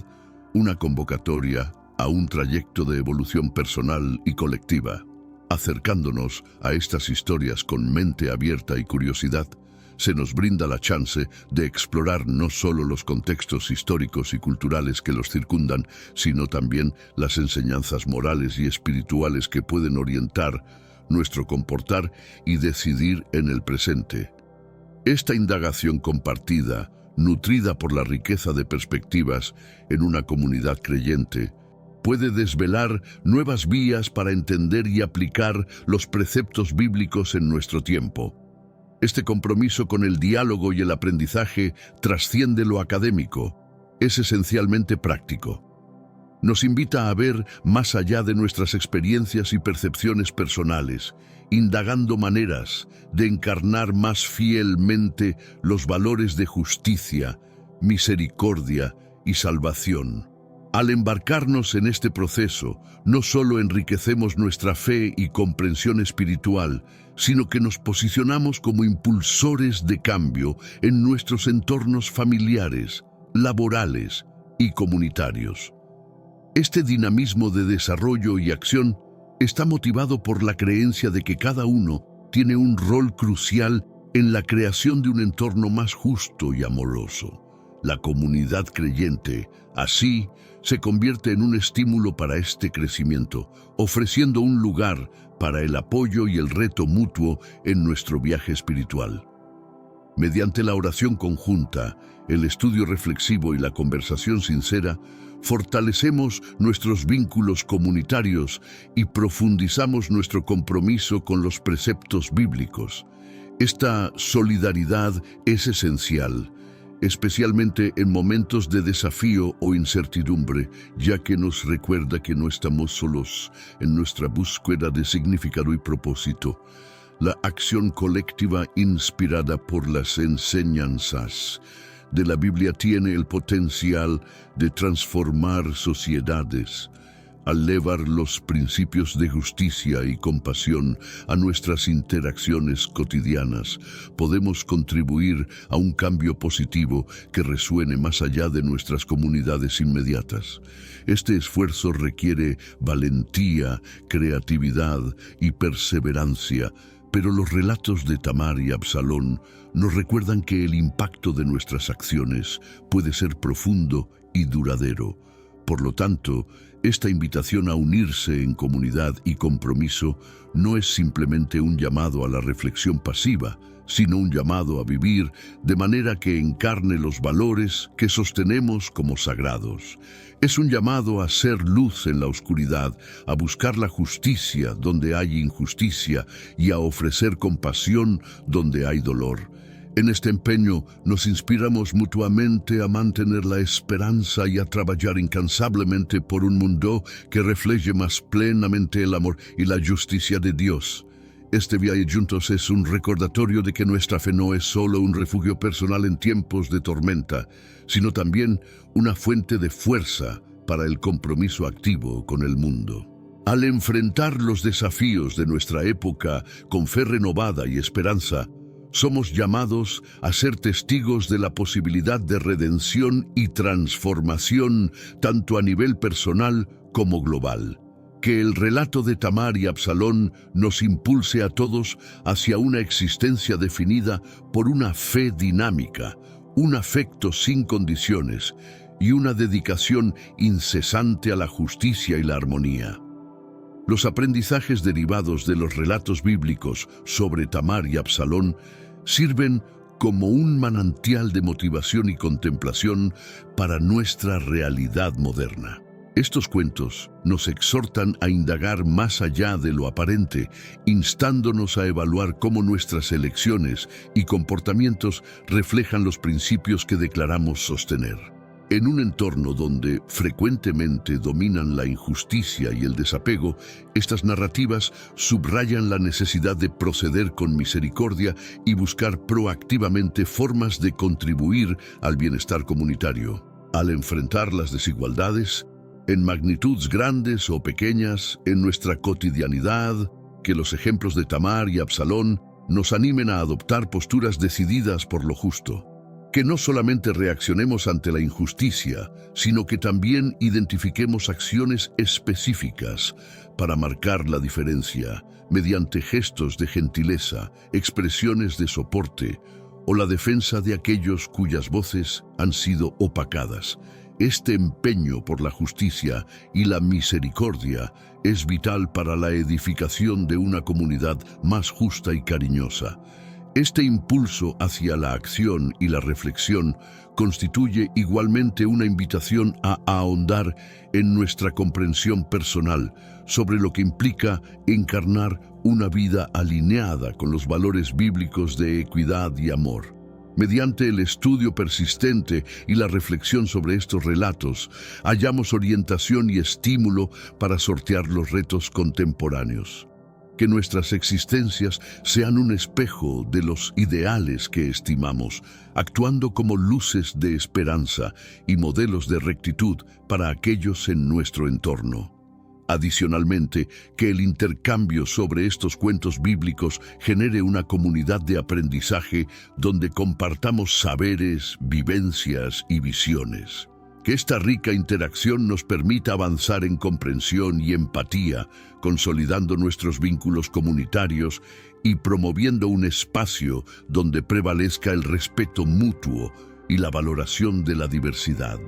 una convocatoria a un trayecto de evolución personal y colectiva. Acercándonos a estas historias con mente abierta y curiosidad, se nos brinda la chance de explorar no solo los contextos históricos y culturales que los circundan, sino también las enseñanzas morales y espirituales que pueden orientar nuestro comportar y decidir en el presente. Esta indagación compartida, nutrida por la riqueza de perspectivas en una comunidad creyente, puede desvelar nuevas vías para entender y aplicar los preceptos bíblicos en nuestro tiempo. Este compromiso con el diálogo y el aprendizaje trasciende lo académico, es esencialmente práctico. Nos invita a ver más allá de nuestras experiencias y percepciones personales, indagando maneras de encarnar más fielmente los valores de justicia, misericordia y salvación. Al embarcarnos en este proceso, no solo enriquecemos nuestra fe y comprensión espiritual, sino que nos posicionamos como impulsores de cambio en nuestros entornos familiares, laborales y comunitarios. Este dinamismo de desarrollo y acción está motivado por la creencia de que cada uno tiene un rol crucial en la creación de un entorno más justo y amoroso. La comunidad creyente, así, se convierte en un estímulo para este crecimiento, ofreciendo un lugar para el apoyo y el reto mutuo en nuestro viaje espiritual. Mediante la oración conjunta, el estudio reflexivo y la conversación sincera, fortalecemos nuestros vínculos comunitarios y profundizamos nuestro compromiso con los preceptos bíblicos. Esta solidaridad es esencial, especialmente en momentos de desafío o incertidumbre, ya que nos recuerda que no estamos solos en nuestra búsqueda de significado y propósito. La acción colectiva inspirada por las enseñanzas de la Biblia tiene el potencial de transformar sociedades. Al elevar los principios de justicia y compasión a nuestras interacciones cotidianas, podemos contribuir a un cambio positivo que resuene más allá de nuestras comunidades inmediatas. Este esfuerzo requiere valentía, creatividad y perseverancia, pero los relatos de Tamar y Absalón nos recuerdan que el impacto de nuestras acciones puede ser profundo y duradero. Por lo tanto, esta invitación a unirse en comunidad y compromiso no es simplemente un llamado a la reflexión pasiva, sino un llamado a vivir de manera que encarne los valores que sostenemos como sagrados. Es un llamado a ser luz en la oscuridad, a buscar la justicia donde hay injusticia y a ofrecer compasión donde hay dolor. En este empeño nos inspiramos mutuamente a mantener la esperanza y a trabajar incansablemente por un mundo que refleje más plenamente el amor y la justicia de Dios. Este viaje juntos es un recordatorio de que nuestra fe no es solo un refugio personal en tiempos de tormenta, sino también una fuente de fuerza para el compromiso activo con el mundo. Al enfrentar los desafíos de nuestra época con fe renovada y esperanza, somos llamados a ser testigos de la posibilidad de redención y transformación tanto a nivel personal como global. Que el relato de Tamar y Absalón nos impulse a todos hacia una existencia definida por una fe dinámica, un afecto sin condiciones y una dedicación incesante a la justicia y la armonía. Los aprendizajes derivados de los relatos bíblicos sobre Tamar y Absalón sirven como un manantial de motivación y contemplación para nuestra realidad moderna. Estos cuentos nos exhortan a indagar más allá de lo aparente, instándonos a evaluar cómo nuestras elecciones y comportamientos reflejan los principios que declaramos sostener. En un entorno donde frecuentemente dominan la injusticia y el desapego, estas narrativas subrayan la necesidad de proceder con misericordia y buscar proactivamente formas de contribuir al bienestar comunitario. Al enfrentar las desigualdades, en magnitudes grandes o pequeñas, en nuestra cotidianidad, que los ejemplos de Tamar y Absalón nos animen a adoptar posturas decididas por lo justo. Que no solamente reaccionemos ante la injusticia, sino que también identifiquemos acciones específicas para marcar la diferencia, mediante gestos de gentileza, expresiones de soporte o la defensa de aquellos cuyas voces han sido opacadas. Este empeño por la justicia y la misericordia es vital para la edificación de una comunidad más justa y cariñosa. Este impulso hacia la acción y la reflexión constituye igualmente una invitación a ahondar en nuestra comprensión personal sobre lo que implica encarnar una vida alineada con los valores bíblicos de equidad y amor. Mediante el estudio persistente y la reflexión sobre estos relatos, hallamos orientación y estímulo para sortear los retos contemporáneos. Que nuestras existencias sean un espejo de los ideales que estimamos, actuando como luces de esperanza y modelos de rectitud para aquellos en nuestro entorno. Adicionalmente, que el intercambio sobre estos cuentos bíblicos genere una comunidad de aprendizaje donde compartamos saberes, vivencias y visiones. Que esta rica interacción nos permita avanzar en comprensión y empatía, consolidando nuestros vínculos comunitarios y promoviendo un espacio donde prevalezca el respeto mutuo y la valoración de la diversidad.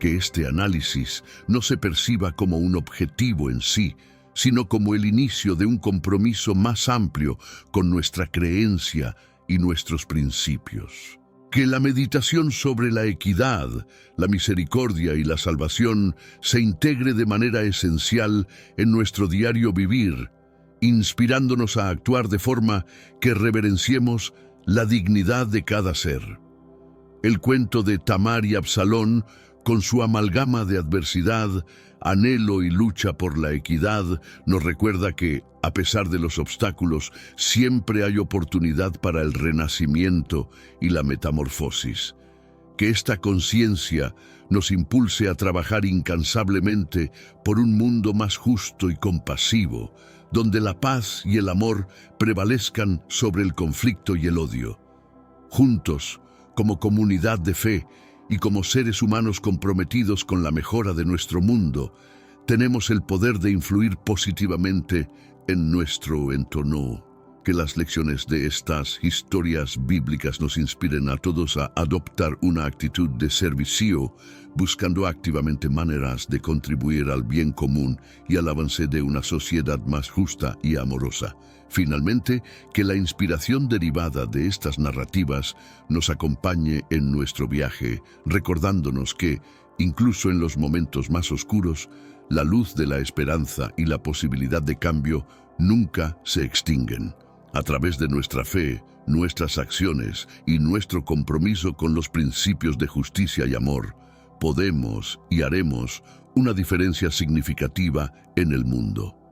Que este análisis no se perciba como un objetivo en sí, sino como el inicio de un compromiso más amplio con nuestra creencia y nuestros principios. Que la meditación sobre la equidad, la misericordia y la salvación se integre de manera esencial en nuestro diario vivir, inspirándonos a actuar de forma que reverenciemos la dignidad de cada ser. El cuento de Tamar y Absalón, con su amalgama de adversidad, anhelo y lucha por la equidad, nos recuerda que, a pesar de los obstáculos, siempre hay oportunidad para el renacimiento y la metamorfosis. Que esta conciencia nos impulse a trabajar incansablemente por un mundo más justo y compasivo, donde la paz y el amor prevalezcan sobre el conflicto y el odio. Juntos, como comunidad de fe, y como seres humanos comprometidos con la mejora de nuestro mundo, tenemos el poder de influir positivamente en nuestro entorno. Que las lecciones de estas historias bíblicas nos inspiren a todos a adoptar una actitud de servicio, buscando activamente maneras de contribuir al bien común y al avance de una sociedad más justa y amorosa. Finalmente, que la inspiración derivada de estas narrativas nos acompañe en nuestro viaje, recordándonos que, incluso en los momentos más oscuros, la luz de la esperanza y la posibilidad de cambio nunca se extinguen. A través de nuestra fe, nuestras acciones y nuestro compromiso con los principios de justicia y amor, podemos y haremos una diferencia significativa en el mundo.